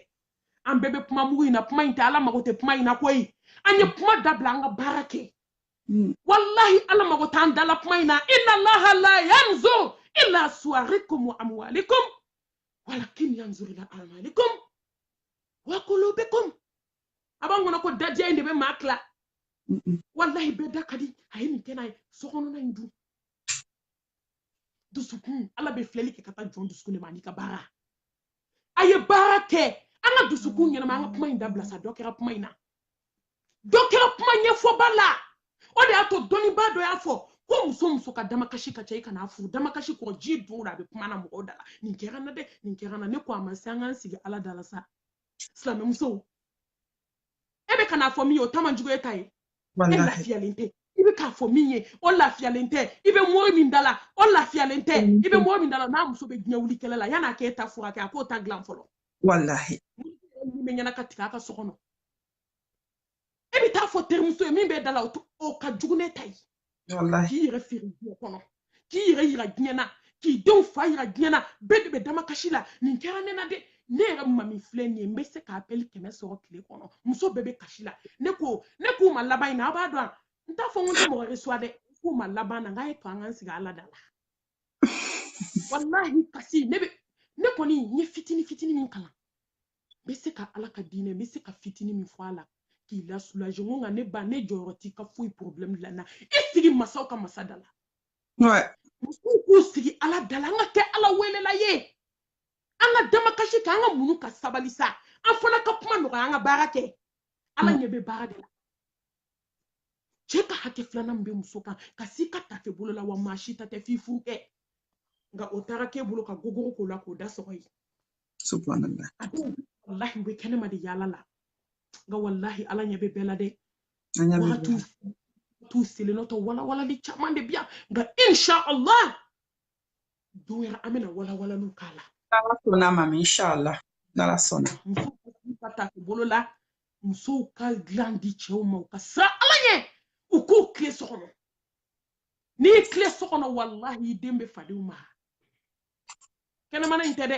an bɛɛ bɛ kuma mugu in na kuma in tɛ ala mago tɛ kuma in na koyi an ye kuma dabila an ka baara kɛ wallahi ala mago t'an dala kuma in na inna allaha la yanzur ila suwarikum wa amwalikum walakin yanzur ila a'malikum wa qulubikum a b'an kɔnɔ ko dadiya in de bɛ maa tila wallahi bɛɛ da ka di a ye nin kɛ n'a ye so kɔnɔna in dun dusukun ala bɛ filɛli kɛ ka taa jɔn dusukun de ma n'i ka baara a ye baara kɛ an ka dusukun ɲɛnama an ka kuma in dabila sa dɔ kɛra kuma in na dɔ kɛra kuma ɲɛfɔba la o de y'a to dɔnnibaa dɔ y'a fɔ ko muso ka damakasi ka ca i kana furu damakasi kɔ ji don o a bɛ kuma na mɔgɔw da la nin kɛra na dɛ nin kɛra na ne ko a ma se an k'an sigi ala da la sa silamɛmusow e bɛ kana fɔ min ye o ta man jugu e ta ye e lafiyalen tɛ i bɛ k'a fɔ min ye o lafiyalen tɛ i bɛ mɔri min da la o lafiyalen tɛ i bɛ mɔri min da la n'a muso bɛ diɲɛ wuli kɛlɛ la yan'a k'e ta furakɛ a k'o ta dilan fɔlɔ wallahi min bɛ ɲɛna ka tigɛ a ka so kɔnɔ e bɛ taa fɔ terimuso ye min bɛ da la o ka jugu ne ta ye k'i yɛrɛ feere diɲɛ kɔnɔ k'i yɛrɛ yira diɲɛ na k'i denw fa yira diɲɛ na bɛɛ de bɛ damakasi la nin kɛra ne na dɛ ne yɛrɛ mami filɛ nin ye n bɛ se ka appel 100 sɔrɔ tile kɔnɔ muso bɛɛ bɛ kasi la ne k'u ma laban in na aw b'a dɔn n t'a fɔ n ko n tɛ mɔgɔ reçoit dɛ k'u ma laban na n k'a ye to an k'an sigi ala da la wallahi kasi ne kɔni n ye fitini min kalan n bɛ se ka ala ka diinɛ n bɛ se ka fitini min fɔ a la k'i la soulager ngo nga ne ba ne jɔyɔrɔ t'i ka foyi problème la na i sigi masaw ka masa da la Ouais. musow k'u sigi ala da la an ka kɛ ala welela ye an ka dama kasi kɛ an ka munu ka sabali sa an fana ka kuma nɔgɔya an ka baara kɛ ala ɲɛ bɛ baara de la cɛ ka hakɛ filanan min bɛ muso kan ka si ka tafe bolo la wa maa si ta tɛ f'i furu kɛ nka o taara k'e bolo ka gogoro k'o la k'o da sɔgɔ ye Subhanallah. a dɔw wallahi u bɛ kɛnɛma de yaala la nka wallahi ala ɲɛ bɛ bɛɛ la dɛ Anya wagatiw bi. t'u selenɔtɔ walawalali caman de bi yan nka insha allah don wɛrɛ an bɛna walawalaliw k'a la Nala sona mami inshallah. Nala sona. musow ka s'u ka tafe bolo la musow ka dilan di cɛw ma u ka siran ala ɲɛ u k'u tile so kɔnɔ n'i ye tile so kɔnɔ wallahi i den bɛ fadenw ma kɛnɛmana in tɛ dɛ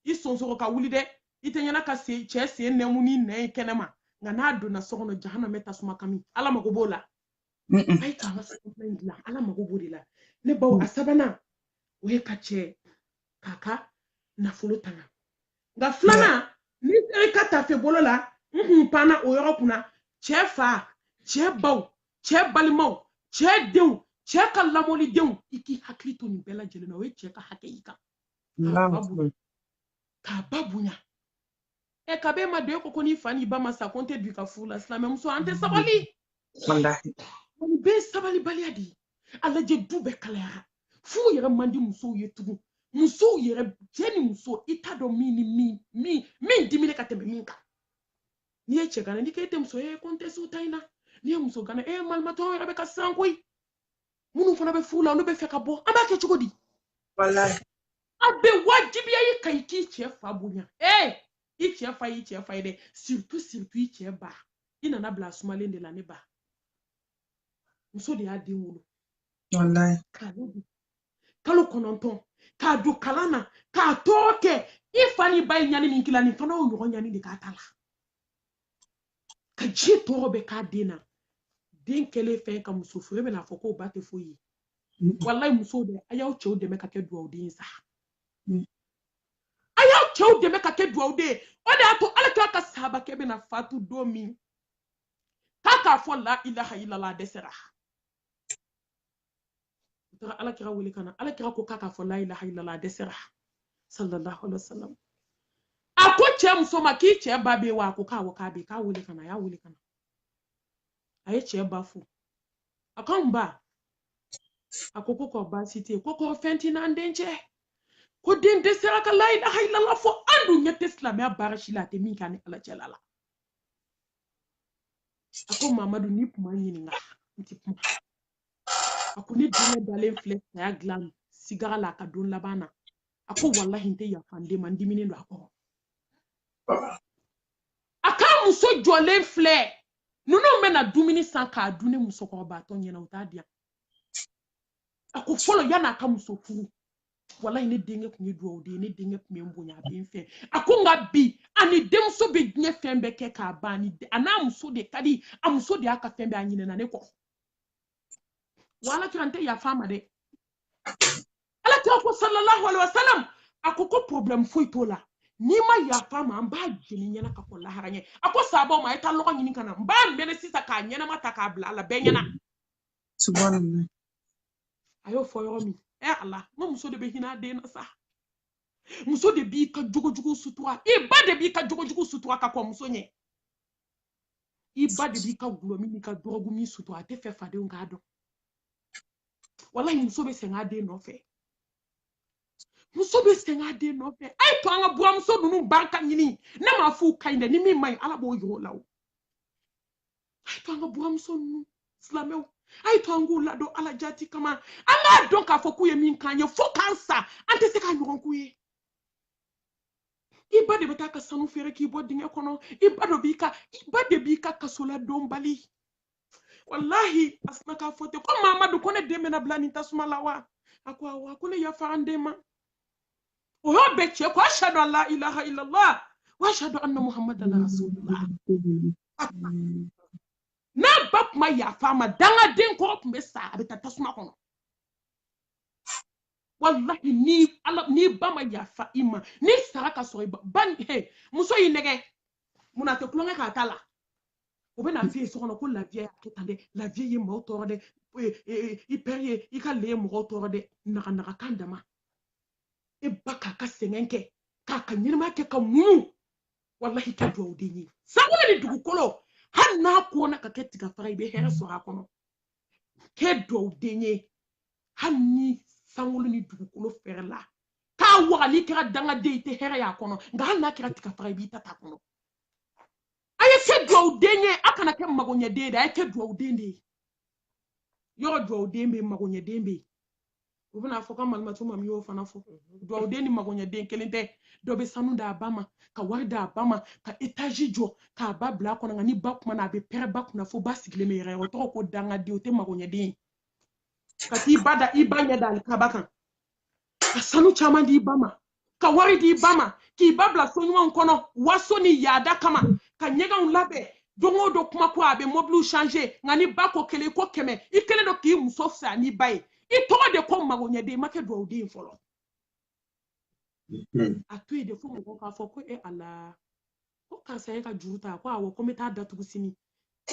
i sonsoro ka wuli dɛ i tɛ ɲɛna ka cɛ sen nɛmu ni nɛ ye kɛnɛma nka n'a donna so kɔnɔ jahana bɛ tasuma kami ala mago b'o la a ye k'an ka sokɔnɔna in dilan ala mago b'o de la ne baw a sabanan o ye ka cɛ k'a ka nafolo tanga nka filanan ni sera ka tafe bolo la n kun panna o yɔrɔ kunna cɛ fa cɛ baw cɛ balimaw cɛ denw cɛ ka lamɔlidenw i k'i hakili to nin bɛɛ lajɛlen na o ye cɛ ka hakɛ y'i kan k'a ba bonya ka b'e ma don e ko n'i fa n'i ba ma sa ko n tɛ don i ka furu la silamɛmuso an tɛ sabali Wallahi. nin bɛɛ ye sabalibaliya de ye a lajɛ du bɛɛ kalayara furu yɛrɛ man di musow ye tugun musow yɛrɛ cɛ ni muso i t'a dɔn min dimine ka tɛmɛ min kan n'i ye cɛ gana n'i k'e tɛ muso ye ko n tɛ se o ta in na n'i ye muso gana malimatɔw yɛrɛ bɛ ka siran koyi minnu fana bɛ furu la olu bɛ fɛ ka bɔ an b'a kɛ cogo di Wallahi. a bɛ wajibiya i kan i k'i cɛ fa bonya i cɛ fa y'i cɛ fa ye dɛ surtout i cɛ ba i nana bila sumalen de la ne ba muso de y'a den wolo Wallahi. kalo 9 k'a don kalan na k'a tɔɔrɔ kɛ i fa ni ba ye ɲani min kila nin fana y'o ɲɔgɔn ɲani de k'a ta la ka ji tɔɔrɔ bɛ k'a den na den kɛlen fɛn ka muso furu bɛna fɔ k'o ba tɛ foyi ye wallahi musow dɛ a y'aw cɛw dɛmɛ ka kɛ duwawuden sa a y'aw cɛw dɛmɛ ka kɛ duwawuden o de y'a to ala k'a ka sahabakɛ bɛna fatu don min k'a fɔ la ilaha illallah a dɛsɛra ala kira wele kana ala kira ko k'a fɔ la ilaha illallah a dɛsɛra sallallahu alaihi wasallam a ko cɛ muso ma k'i cɛ ba bɛ wa a ko k'a bɛ k'a wele kana a y'a wele kana a ye cɛ ba fo a ko n ba a ko k'o baasi tɛ yen ko fɛn t'i n'an den cɛ ko den dɛsɛra ka la ilaha illallah fɔ an dun ɲɛ tɛ silamɛya baara si la a tɛ min kɛ ni ala cɛla la a ko mamadu ni kuma ɲininka n tɛ kuma a ko ne denkɛ dalen filɛ saya dilan sigara la a ka don laban na a ko wallahi n tɛ yafa n den ma n diminen don a kɔrɔ a k'a muso jɔlen filɛ ninnu bɛna dumuni san k'a dun ne musokɔrɔbatɔ ɲɛna o t'a di yan a ko fɔlɔ yan'a ka muso furu wallahi ne denkɛ tun ye duwawuden ye ne denkɛ tun bɛ n bonya a bɛ n fɛ a ko nka bi ani denmuso bɛ diɲɛ fɛn bɛɛ kɛ k'a ban a n'a muso de ka di a muso de y'a ka fɛn bɛɛ a ɲinɛna ne kɔ wa ala kira n tɛ yafa a ma dɛ ala kira ko sallallahu alaihi wasallam a ko problème foyi t'o la n'i ma yafa ma an b'a jeni ɲɛna ka kɔ lahara ɲɛ a ko sabaw ma a ye taa lɔgɔ ɲini ka na n b'a mɛnɛ sisan k'a ɲɛnama ta k'a bila a la bɛɛ ɲɛna Subhanallah. a y'o fɔ yɔrɔ min ala n ko muso de bɛ hinɛ a den na sa muso de b'i ka jogojugu sutura i ba de b'i ka jogojugu sutura ka kɔ muso ɲɛ i ba de b'i ka gulɔmi n'i ka dɔrɔgu min sutura a tɛ fɛ fadenw k'a dɔn wallahi muso bɛ sɛgɛn a den nɔfɛ muso bɛ sɛgɛn a den nɔfɛ a ye to an ka buramuso ninnu barika ɲini ne m'a fɔ u ka ɲi dɛ ni min man ɲi ala b'o yir'o la o a ye to an ka buramuso ninnu silamɛw a ye to an k'u ladon ala jati kama an k'a dɔn k'a fɔ k'u ye min k'an ye fo k'an sa an tɛ se k'a ɲɔgɔn k'u ye i ba de bɛ taa ka sanu feere k'i bɔ dingɛ kɔnɔ i ba de b'i ka kasola don bali wallahi asina k'a fɔ ten ko mamadu ko ne den bɛna bila nin tasuma la wa a ko awɔ a ko ne yafa an den ma o y'a bɛɛ cɛ ko ashhadu an la ilaha illallah wa ashhadu anna muhammadan rasulullah n'a ba tun ma yafa ma dangaden kɔrɔ tun bɛ sa a bɛ taa tasuma kɔnɔ wallahi ni ba ma yafa i ma ni sara ka sɔrɔ i ba muso y'i nɛgɛ mun na a tɛ kulonkɛ k'a ta la o bɛ na fie so kɔnɔ ko lafiya y'a kɛ tan dɛ lafiya ye maaw tɔɔrɔ dɛ i pɛri ye i ka le ye mɔgɔw tɔɔrɔ dɛ naga kan dama e ba k'a ka sɛgɛn kɛ k'a ka ɲɛnɛmaya kɛ ka munu wallahi kɛ duwawu den ye sankolo ni dugukolo hali n'a kɔnna ka kɛ tigafara i bɛ hɛrɛ sɔrɔ a kɔnɔ kɛ duwawu den ye hali ni sankolo ni dugukolo fɛrɛ la k'a waga n'i kɛra dangaden i tɛ hɛrɛ y'a kɔnɔ nka hali n'a kɛra tigafara i b'i ta t'a kɔnɔ a ye kɛ duwawu den ye a kana kɛ magoɲɛden de a ye kɛ duwawu den de ye yɔrɔ duwawu den bɛ yen magoɲɛden bɛ yen u bɛna fɔ ka malimatu mami y'o fana fɔ duwawu den ni magoɲɛden kelen tɛ dɔ bɛ sanu d'a ba ma ka wari d'a ba ma ka etazi jɔ k'a ba bila a kɔnɔ nka ni ba kumana a bɛ pɛrɛ ba kunna fo ba sigilen bɛ yɛrɛ o tɔgɔ ko dangaden o tɛ magoɲɛden ye ka t'i ba da i ba ɲɛ da alikaba kan ka sanu caman di i ba ma ka wari di i ba ma k'i ba bila so ɲumanw kɔnɔ waso ni yaada kama ka ɲɛgɛnw labɛn don o don kuma ko a bɛ mobiliw changer nka ni ba ko kelen ko kɛmɛ i kelen don k'i muso fisa n'i ba ye i tɔgɔ de ko magoɲɛden i ma kɛ duwawu den fɔlɔ a to yen de fo mɔgɔw k'a fɔ ko ala ko karisa ye ka juru ta ko awɔ ko n bɛ taa datugu sini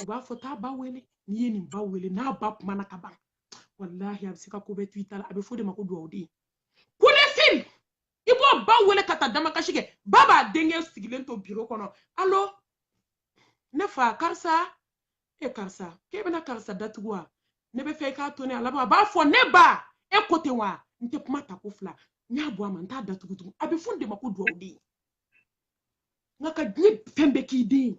u b'a fɔ taa ba wele n'i ye nin ba wele n'a ba kumana ka ban wallahi a bɛ se ka ko bɛɛ to i ta la a bɛ fɔ de ma ko duwawu den kunefin i b'o ba wele ka taa damakasi kɛ ba b'a denkɛ sigilen to biro kɔnɔ alo ne fa karisa karisa k'e bɛna karisa datugu wa ne bɛ fɛ i k'a to ne a laban a b'a fɔ ne ba e ko ten wa n tɛ kuma ta ko fila n y'a bɔ a ma n t'a datugu tugun a bɛ fɔ de ma ko duwawu den nka ka diɲɛ fɛn bɛɛ k'i den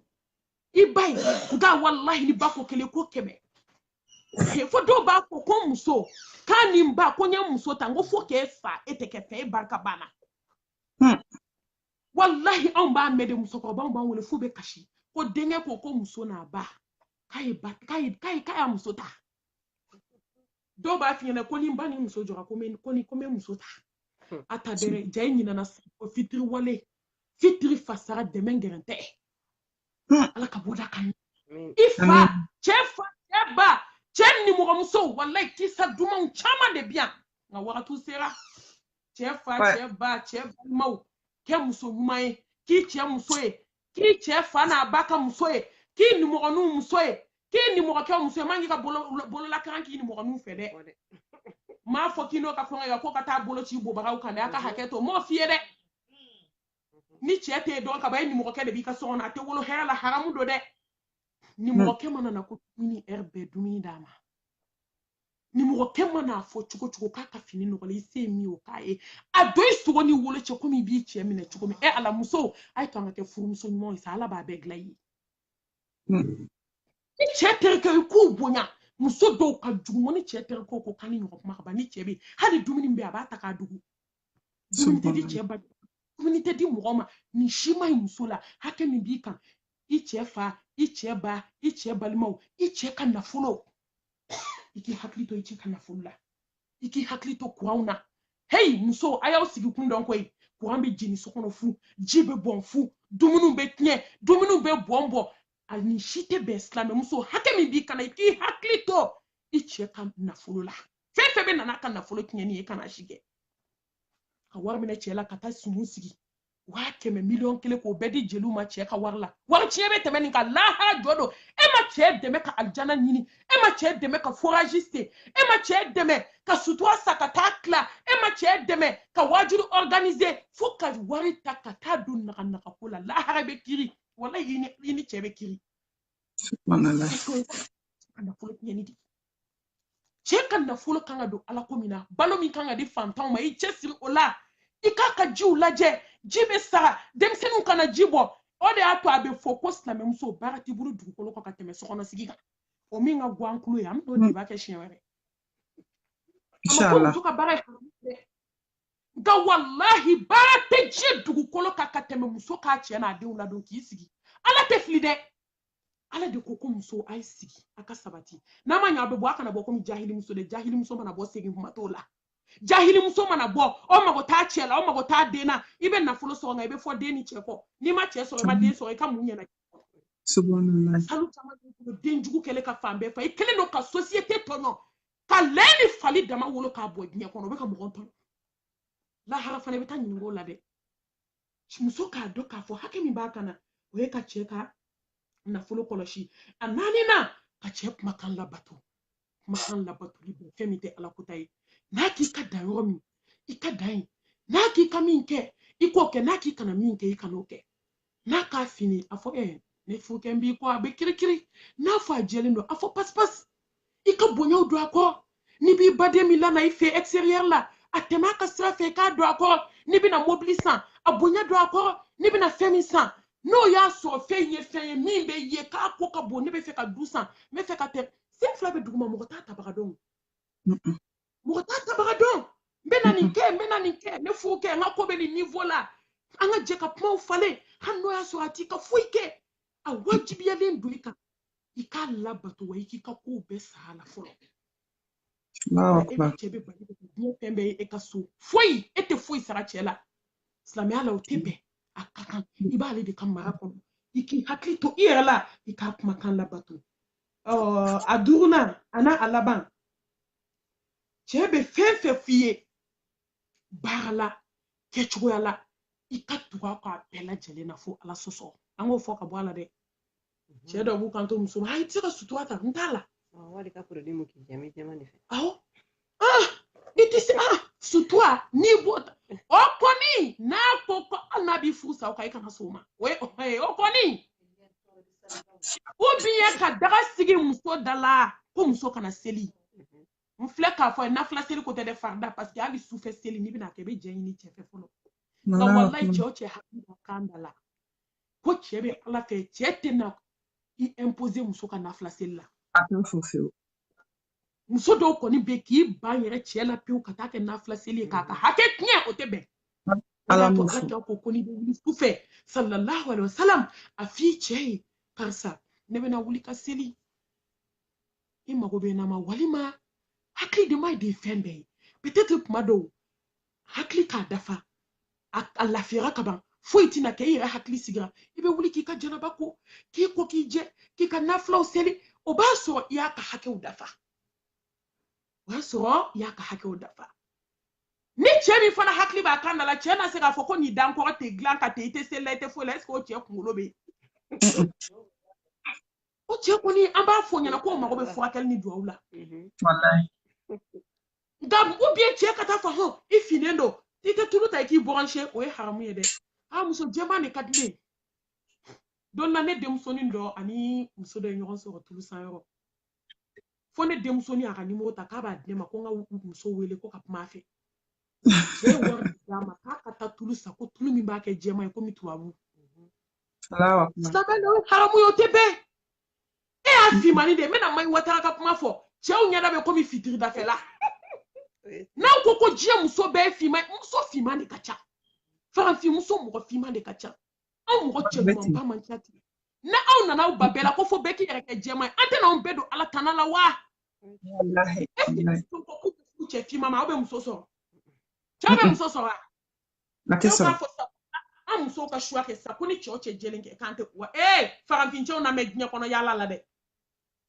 i ba ye nka wallahi ni ba ko kelen ko kɛmɛ fo dɔw b'a fɔ ko muso k'a ni n ba ko n ye muso ta n ko fo k'e fa e tɛ kɛ fɛn e barika banna wallahi anw b'a mɛn de musokɔrɔbaw b'an wele f'u bɛ kasi ko denkɛ ko muso n'a ba k'a y'a muso ta dɔw b'a f'i ɲɛna ko ni n ba ni muso jɔra ko n bɛ muso ta a ta dɛrɛ ja i ɲinana o fitiri wale fitiri fasara dɛmɛ gɛrɛntɛ ala ka bɔ da kan i fa cɛ ba cɛ nimɔgɔmuso wallahi kisa dumanw caman de bi yan nka wagatiw sera cɛ fa cɛ ba cɛ balimaw kɛ muso ɲuman ye k'i cɛ muso ye k'i cɛ fa n'a ba ka muso ye k'i nimɔgɔninw muso ye k'i nimɔgɔkɛ muso ye man k'i ka bololakaran k'i nimɔgɔninw fɛ dɛ m'a fɔ k'i n'o ka fɛngɛ kan ko ka taa boloci bobagaw kan dɛ a ka hakɛ to m'o f'i ye dɛ ni cɛ t'e dɔn ka ban e nimɔgɔkɛ de b'i ka so kɔnɔ a tɛ wolo hɛrɛ la haramu don dɛ nimɔgɔkɛ mana na ko dumuni heure bɛɛ dumuni d'a ma nimɔgɔkɛ mana fɔ cogo cogo k'a ka fini nɔgɔlen i se ye min ye o k'a ye a don i sogo ni wolo cɛ komi i b'i cɛ minɛ cogo min ala muso a ye to an ka kɛ furumuso ɲumanw ye sa ala b'a bɛɛ dilan i ye ni cɛ terikɛ i k'u bonya muso dɔw ka jugu ni cɛ terikɛw ko k'an ni ɲɔgɔn kuma ka ban ni cɛ bɛ hali dumuni bɛ a b'a ta k'a dugu dumuni tɛ di cɛ ba dumuni tɛ di mɔgɔ ma nin si ma ɲi muso la hakɛ min b'i kan i cɛ fa i cɛ ba i cɛ balimaw i cɛ ka nafolo i k'i hakili to i cɛ ka nafolo la i k'i hakili to kuranw na hey muso a y'aw sigi kun dɔn koyi kuran bɛ jeni so kɔnɔ fu ji bɛ bɔn fu dumuniw bɛ tiɲɛ dumuniw bɛ bɔn a ni si tɛ bɛn silamɛ muso hakɛ min b'i kana i k'i hakili to i cɛ ka nafolo la fɛn fɛn bɛ nana ka nafolo tiɲɛni ye kana si kɛ ka wari minɛ cɛ la ka taa sumu sigi 100 miliyɔn kelen k'o bɛɛ di jeliw ma cɛ ka wari la wari tiɲɛ bɛ tɛmɛ nin kan lahara jɔ don e ma cɛ dɛmɛ ka alijana ɲini e ma cɛ dɛmɛ ka foraji sen e ma cɛ dɛmɛ ka sutura sa ka taa tila e ma cɛ dɛmɛ ka wajuru organiser fo ka wari ta ka taa don naga ko la lahara bɛ kiri wala i ni cɛ bɛ kiri cɛ ka nafolo kan ka don ala ko min na balo min kan ka di fantanw ma i cɛ siri o la i k'a ka jiw lajɛ ji bɛ saga denmisɛnninw kana ji bɔ o de y'a to a bɛ fɔ ko silamɛmuso baara t'i bolo dugukolo kan ka tɛmɛ sokɔnɔ sigi kan o min ka go an kulo ye an bɛ t'o deba kɛ siɲɛ wɛrɛ a ma ko muso ka baara ye nka walahi baara tɛ diɲɛ dugukolo kan ka tɛmɛ muso k'a cɛ n'a denw ladon k'i sigi ala tɛ fili dɛ ala de ko muso a ye sigi a ka sabati n'a ma ɲɛ a bɛ bɔ a kana bɔ komi jahilimuso dɛ jahilimuso mana bɔ segin kuma t'o la jahilimuso mana bɔ o mago t'a cɛ la o mago t'a den na i bɛ nafolo sɔrɔ nka i bɛ fɔ den ni cɛ kɔ n'i ma cɛ sɔrɔ i ma den sɔrɔ i ka mun ɲɛna salu caman bɛ den jugu kɛlen ka fan bɛɛ fɛ i kelen don ka société tɔɲɔ ka lɛn ni fali dama wolo k'a bɔ diɲɛ kɔnɔ o bɛ ka mɔgɔ tɔɲɔ lahara fana i bɛ taa ɲininka o la dɛ muso k'a dɔn k'a fɔ hakɛ min b'a kan na o ye ka cɛ ka nafolo kɔlɔsi a naaninan ka cɛ kumakan labato kumakan labatoli bɛ fɛn min tɛ ala kota ye n'a k'i ka dan yɔrɔ min i ka dan ye n'a k'i ka min kɛ i k'o kɛ n'a k'i kana min kɛ i kan'o kɛ n'a k'a fini a fɔ ne fukɛ n b'i kɔ a bɛ kirikiri n'a fɔ a jɛlen don a fɔ pas i ka bonyaw don a kɔ ni b'i baden min lana i fɛ extérieur la a tɛmɛ a ka sira fɛ i k'a don a kɔrɔ ni bɛna mobili san a bonya don a kɔrɔ ni bɛna fɛn min san n'o y'a sɔrɔ fɛn ye fɛn ye min bɛ ye k'a ko ka bon ne bɛ fɛ ka du san n bɛ fɛ ka tɛ sen fila bɛ duguma mɔgɔ t'a tabaga dɔn mɔgɔ t'a tabaga dɔn n bɛna nin kɛ ne furu kɛ n ka ko bɛ nin niveau la an ka jɛ ka kumaw falen hali n'o y'a sɔrɔ a t'i ka foyi kɛ a wajibiyalen don i kan i k'a labato wa i k'i ka kow bɛɛ sa a la fɔlɔ e bɛ cɛ bɛ bali diɲɛ fɛn bɛɛ ye e ka so foyi e tɛ foyi sara cɛ la silamɛya la o tɛ bɛn a ka kan i b'ale de ka mara kɔnɔ i k'i hakili to i yɛrɛ la i k'a kumakan labato a duurunan a n'a a laban cɛ bɛ fɛn fɛn f'i ye baara la kɛcogoya la i ka tugu a kɔ a bɛɛ lajɛlen na fo ala sɔsɔ an k'o fɔ ka bɔ a la dɛ cɛ dɔ b'u kan to muso ma i tɛ se ka sutura ta n t'a la wali ka produit mu k'i jɛmi jɛma de fɛ awɔ i tɛ se sutura n'i b'o ta o kɔni n'a ko ko hali n'a b'i furu sa o kan i kana so ma o kɔni ou bien ka daga sigi muso da la ko muso kana seli n filɛ k'a fɔ nafila seli ko tɛ dɛ farida parce que hali sufɛ seli n'i bɛna kɛ i bɛ jɛ ɲini cɛ fɛ fɔlɔ nka walayi cɛ o cɛ hakili b'a kan da la ko cɛ bɛ ala fɛ cɛ tɛna i imposer muso ka nafila seli la muso dɔw kɔni bɛ k'i ban yɛrɛ cɛ la pewu ka taa kɛ nafila seli ye k'a ka hakɛ tiɲɛ o tɛ bɛn ala ko n'i bɛ wuli sufɛ sallallahu alaihi wasallam a f'i cɛ ye karisa ne bɛna wuli ka seli i mago bɛ na ma walima hakili de ma de fɛn bɛɛ ye peut-être kuma dɔw hakili k'a dafa a lafiyara ka ban foyi tɛna kɛ i yɛrɛ hakili sigira i bɛ wuli k'i ka jɛnɛba ko k'i ko k'i jɛ k'i ka nafilaw seli o b'a sɔrɔ i y'a ka hakɛw dafa ni cɛ min fana hakili b'a kan da la cɛ na se k'a fɔ ko nin dan kɔrɔ tɛ dilan ka tɛ i tɛ seli la i tɛ foyi la est-ce que o cɛ kunkolo bɛ yen o cɛ kɔni an b'a fɔ ɲɛna ko mago bɛ furakɛli ni duwawu la nka ou bien cɛ ka taa fɔ hɔn i finnen don i tɛ tulu ta i k'i branché o ye haramu ye dɛ muso jɛman de ka di ne ye don na ne denmusonin dɔ ani muso dɔ ye ɲɔgɔn sɔrɔ tulu san yɔrɔ fo ne denmusonin a ka nimoro ta k'a b'a di ne ma ko n ka muso wele ko ka kuma a fɛ cɛ ye wari d'a ma k'a ka taa tulu san ko tulu min b'a kɛ jɛman ye komi tubabu silamɛ haramu ye o tɛ bɛn e y'a fimani de n bɛna Mayi Watara ka kuma fɔ cɛw ɲɛda bɛ komi fitiri dafɛla n'aw ko ko diɲɛ muso bɛɛ ye fiman muso fiman de ka ca farafin muso mɔgɔ fiman de ka ca anw mɔgɔ cɛ ɲumanba man ca ten ni aw nana aw ba bɛɛ la ko fo bɛɛ k'i yɛrɛ kɛ jɛman ye an tɛna anw bɛɛ don ala tana la wa cɛ fiman ma aw bɛ muso sɔrɔ cɛw bɛ muso sɔrɔ wa an musow ka choix kɛ sa ko ni cɛw cɛ jɛlen kɛ k'an tɛ wa farafin cɛw na mɛ diɲɛ kɔnɔ yaala la dɛ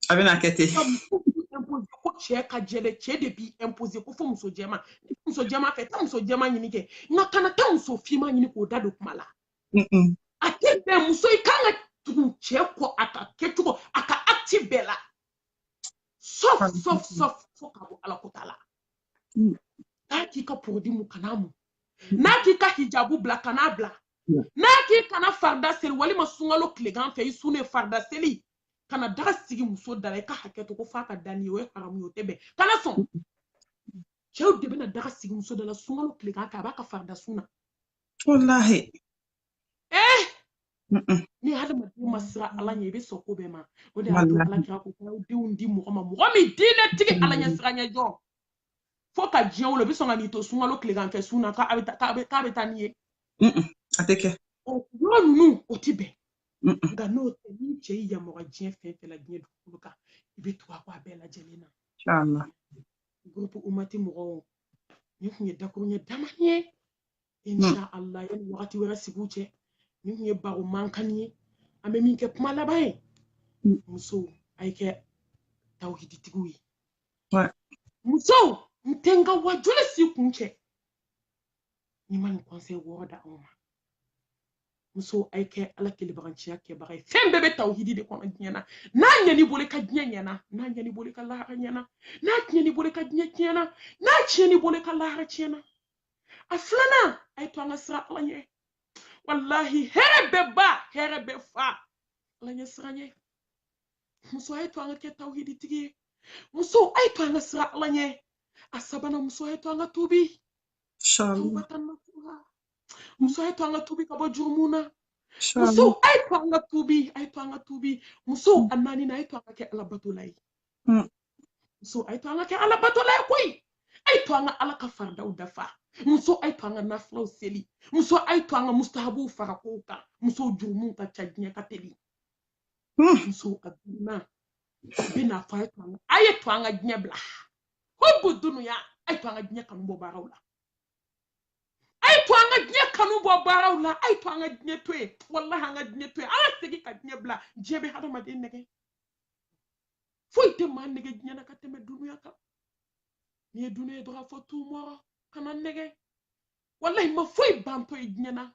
a bɛna kɛ ten ko cɛ ka jɛlɛ cɛ de b'i imposer ko fo muso jɛman muso jɛman fɛ taa muso jɛman ɲini kɛ nka kana taa muso fiman ɲini k'o da don kuma la a tɛ bɛn muso i kan ka tugu cɛ kɔ a ka kɛcogo a ka acte bɛɛ la sauf fo ka bɔ ala ko ta la n'a k'i ka produit mu kana mu n'a k'i ka hijabu bila kana bila n'a k'i kana farida seli walima sunkalo tilegan fɛ i sun farida seli kana daga sigi muso da la i ka hakɛ to ko f'a ka da ni o ye haramu ye o tɛ bɛn kana sɔn cɛw de bɛna daga sigi muso da la sunkalo tilegan fɛ a b'a ka farida sun na wallahi ni hadamaden ma sira ala ɲɛ i bɛ sɔn ko bɛɛ ma o de y'a to ala kira ko k'aw denw di mɔgɔ ma mɔgɔ min diinɛ tigi ala ɲɛ sira ɲɛ jɔ fo ka diɲɛ wolo i bɛ sɔn ka n'i to sunkalo tilegan fɛ sun na k'a bɛ taa n'i ye a tɛ kɛ yɔrɔ ninnu o tɛ bɛn nka n'o tɛ ni cɛ y'i yamaga diɲɛ fɛn fɛn la diɲɛ dugukolo kan i bɛ tugu a kɔ a bɛɛ lajɛlen na groupe umati mɔgɔw ni tun ye dakuruɲɛ dama ye insha Allah yanni wagati wɛrɛ sigiw cɛ ni tun ye baro mankan ye an bɛ min kɛ kuma laban ye musow a ye kɛ tawhiditigiw ye musow n tɛ n ka wajuli si kun cɛ ni ma nin conseil wɔɔrɔ da anw ma muso ay kɛ ala kelebanciya kɛbaga ye fɛn bɛɛ bɛ tawhidi de kɔnɔ diɲɛ na n'a ɲɛni bolo ka diɲɛ ɲɛna n'a ɲɛni bolo ka lahara ɲɛna n'a tiɲɛni bolo ka diɲɛ tiɲɛna n'a tiɲɛni bolo ka lahara tiɲɛna a filanan a ye to an ka sira ala ɲɛ wallahi hɛrɛ bɛ ba hɛrɛ bɛ fa ala ɲɛ sira ɲɛ muso a ye to an ka kɛ tawhidi tigi ye muso a ye to an ka sira ala ɲɛ a sabanan muso a ye to an ka tubi tawbatan nasuha muso a ye to an ka tubi ka bɔ jurumu na muso a ye to an ka tubi a ye to an ka tubi muso a naani na a ye to an ka kɛ ala batola ye muso a ye to an ka kɛ ala batola ye koyi a ye to an ka ala ka faridaw dafa muso a ye to an ka nafilaw seli muso a ye to an ka mustahabuw fara kow kan muso jurumu ka ca diɲɛ ka teli muso a dunna bɛna fɔ a ye to an ka diɲɛ bila hubbu dunuya a ye to an ka diɲɛ kanu bɔ baaraw la a ye to an ka diɲɛ kanu bɔ baaraw la a ye to an ka diɲɛ to yen wallahi an ka diɲɛ to yen an ka segin ka diɲɛ bila diɲɛ bɛ hadamaden nɛgɛ foyi tɛ maa nɛgɛ diɲɛ na ka tɛmɛ dunuya kan n'i ye dunuya dɔrɔn fɔ tu mɔrɔ kana nɛgɛ wallahi ma foyi bantɔ ye diɲɛ na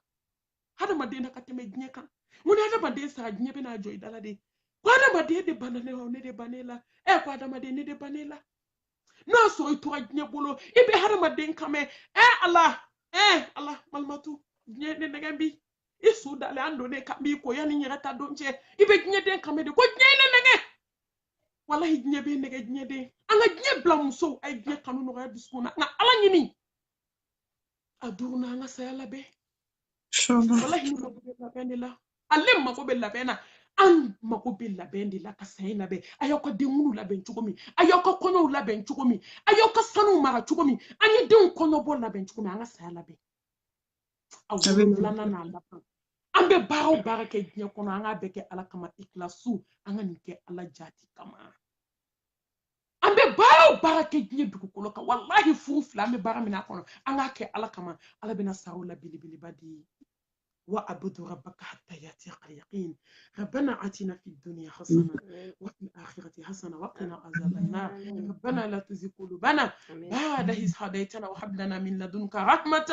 hadamaden na ka tɛmɛ diɲɛ kan mun ni hadamaden sara diɲɛ bɛ n'a jɔ i dala de ko hadamaden de banna ne la ne de banna e la ko hadamaden ne de banna e la n'a sɔrɔ i tora diɲɛ bolo i bɛ hadamaden kamɛ ala malimatu diɲɛ ne nɛgɛ bi i su dalen an donnen kan b'i ko yanni n yɛrɛ ta don cɛ i bɛ diɲɛ den kamɛ de ko diɲɛ ne nɛgɛ wallahi diɲɛ bɛ nɛgɛ diɲɛ den an ka diɲɛ bila musow a ye diɲɛ kanu nɔgɔya dusukun na nka ala ɲini a duuru na an ka saya labɛn wallahi ni mago bɛ labɛn de la ale mago bɛ labɛn na an mago bɛ labɛn de la ka saya labɛn a y'aw ka denkundi labɛn cogo min a y'aw ka kɔɲɔw labɛn cogo min a y'aw ka sanuw mara cogo min an ye denw kɔɲɔbɔ labɛn cogo min an ka saya labɛn a wolonfilanan n'a laban an bɛ baara o baara kɛ diɲɛ kɔnɔ an k'a bɛɛ kɛ ala kama ikilasiw an ka nin kɛ ala jati kama an bɛ baara o baara kɛ diɲɛ dugukolo kan wallahi furu fila an bɛ baara min a kɔnɔ an k'a kɛ ala kama ala bɛna saraw la belebeleba di وأعبد ربك حتى يأتيك اليقين ربنا آتنا في الدنيا حسنة وفي الآخرة حسنة وقنا عذاب النار ربنا لا تزغ قلوبنا بعد إذ هديتنا وهب لنا من لدنك رحمة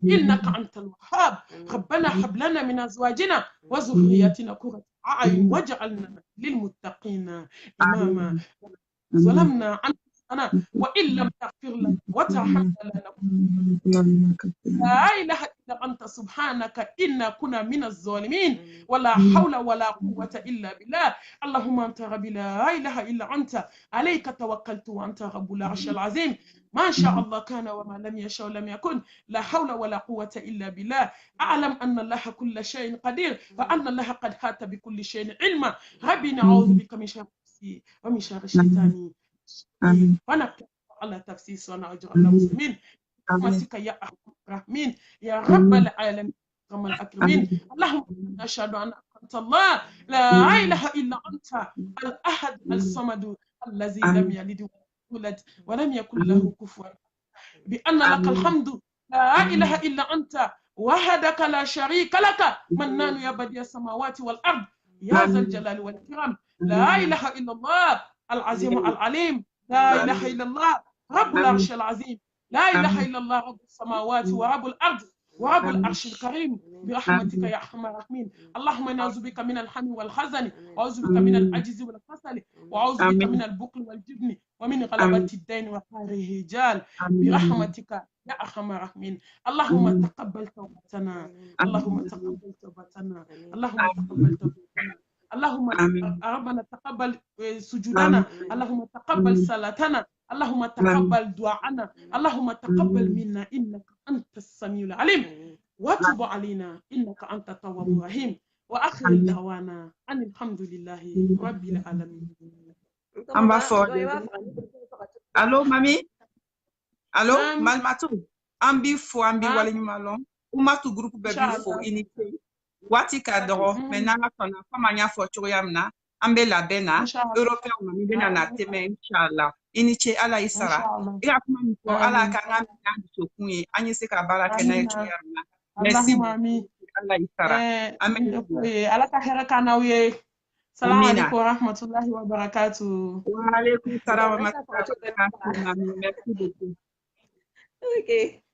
إنك أنت الوهاب ربنا هب لنا من أزواجنا وذرياتنا قرة أعين واجعلنا للمتقين إماما ظلمنا أنفسنا وإن لم تغفر لنا وترحمنا لنكن لا إله إلا أنت سبحانك إنا كنا من الظالمين ولا حول ولا قوة إلا بالله اللهم أنت ربي لا إله إلا أنت عليك توكلت وأنت رب العرش العظيم ما شاء الله كان وما لم يشاء لم يكن لا حول ولا قوة إلا بالله أعلم أن الله كل شيء قدير وأن الله قد حاط بكل شيء علما ربي نعوذ بك من شر نفسي ومن شر الشيطان ونقل على تفسيس ونعجر على المسلمين برحمتك يا أرحم الراحمين يا رب العالمين رب الأكرمين اللهم نشهد أن أنت الله لا إله إلا أنت الأحد الصمد الذي لم يلد ولم يولد ولم يكن له كفوا بأن لك الحمد لا إله إلا أنت وحدك لا شريك لك منان يا بديع السماوات والأرض يا ذا الجلال والإكرام لا إله إلا الله العظيم العليم لا إله إلا الله رب العرش العظيم لا إله إلا الله رب السماوات ورب الأرض ورب العرش الكريم برحمتك يا أرحم الراحمين اللهم نعوذ بك من الهم والحزن وأعوذ بك من العجز والكسل وأعوذ بك من البخل والجبن ومن غلبة الدين وقهر الرجال برحمتك يا أرحم الراحمين اللهم تقبل توبتنا اللهم تقبل توبتنا اللهم تقبل توبتنا اللهم ربنا تقبل سجودنا اللهم تقبل صلاتنا اللهم تقبل دعاءنا اللهم تقبل منا إنك أنت السميع العليم وتب علينا إنك أنت التواب الرحيم وآخر دعوانا أن الحمد لله رب العالمين. Allô, mami? Allô, Malmatu? Ambi fo, ambi wale malon. Umatu groupe bebi fo inite. Wati kadoro, menanga kona, kama nya fo choyamna, ambe la bena, Européen mami bena na teme, inshallah. Iniche ala isara. Ira kuma miko ala kanga minandi chokunye, anyese kabala kena choyamna. Merci beaucoup. Allah isara. Amen. Ala kahera kanawiye. Salam alaikum wa rahmatullahi wa barakatuh. Wa alaikum salam wa rahmatullahi wa barakatuh. Merci beaucoup. Okay.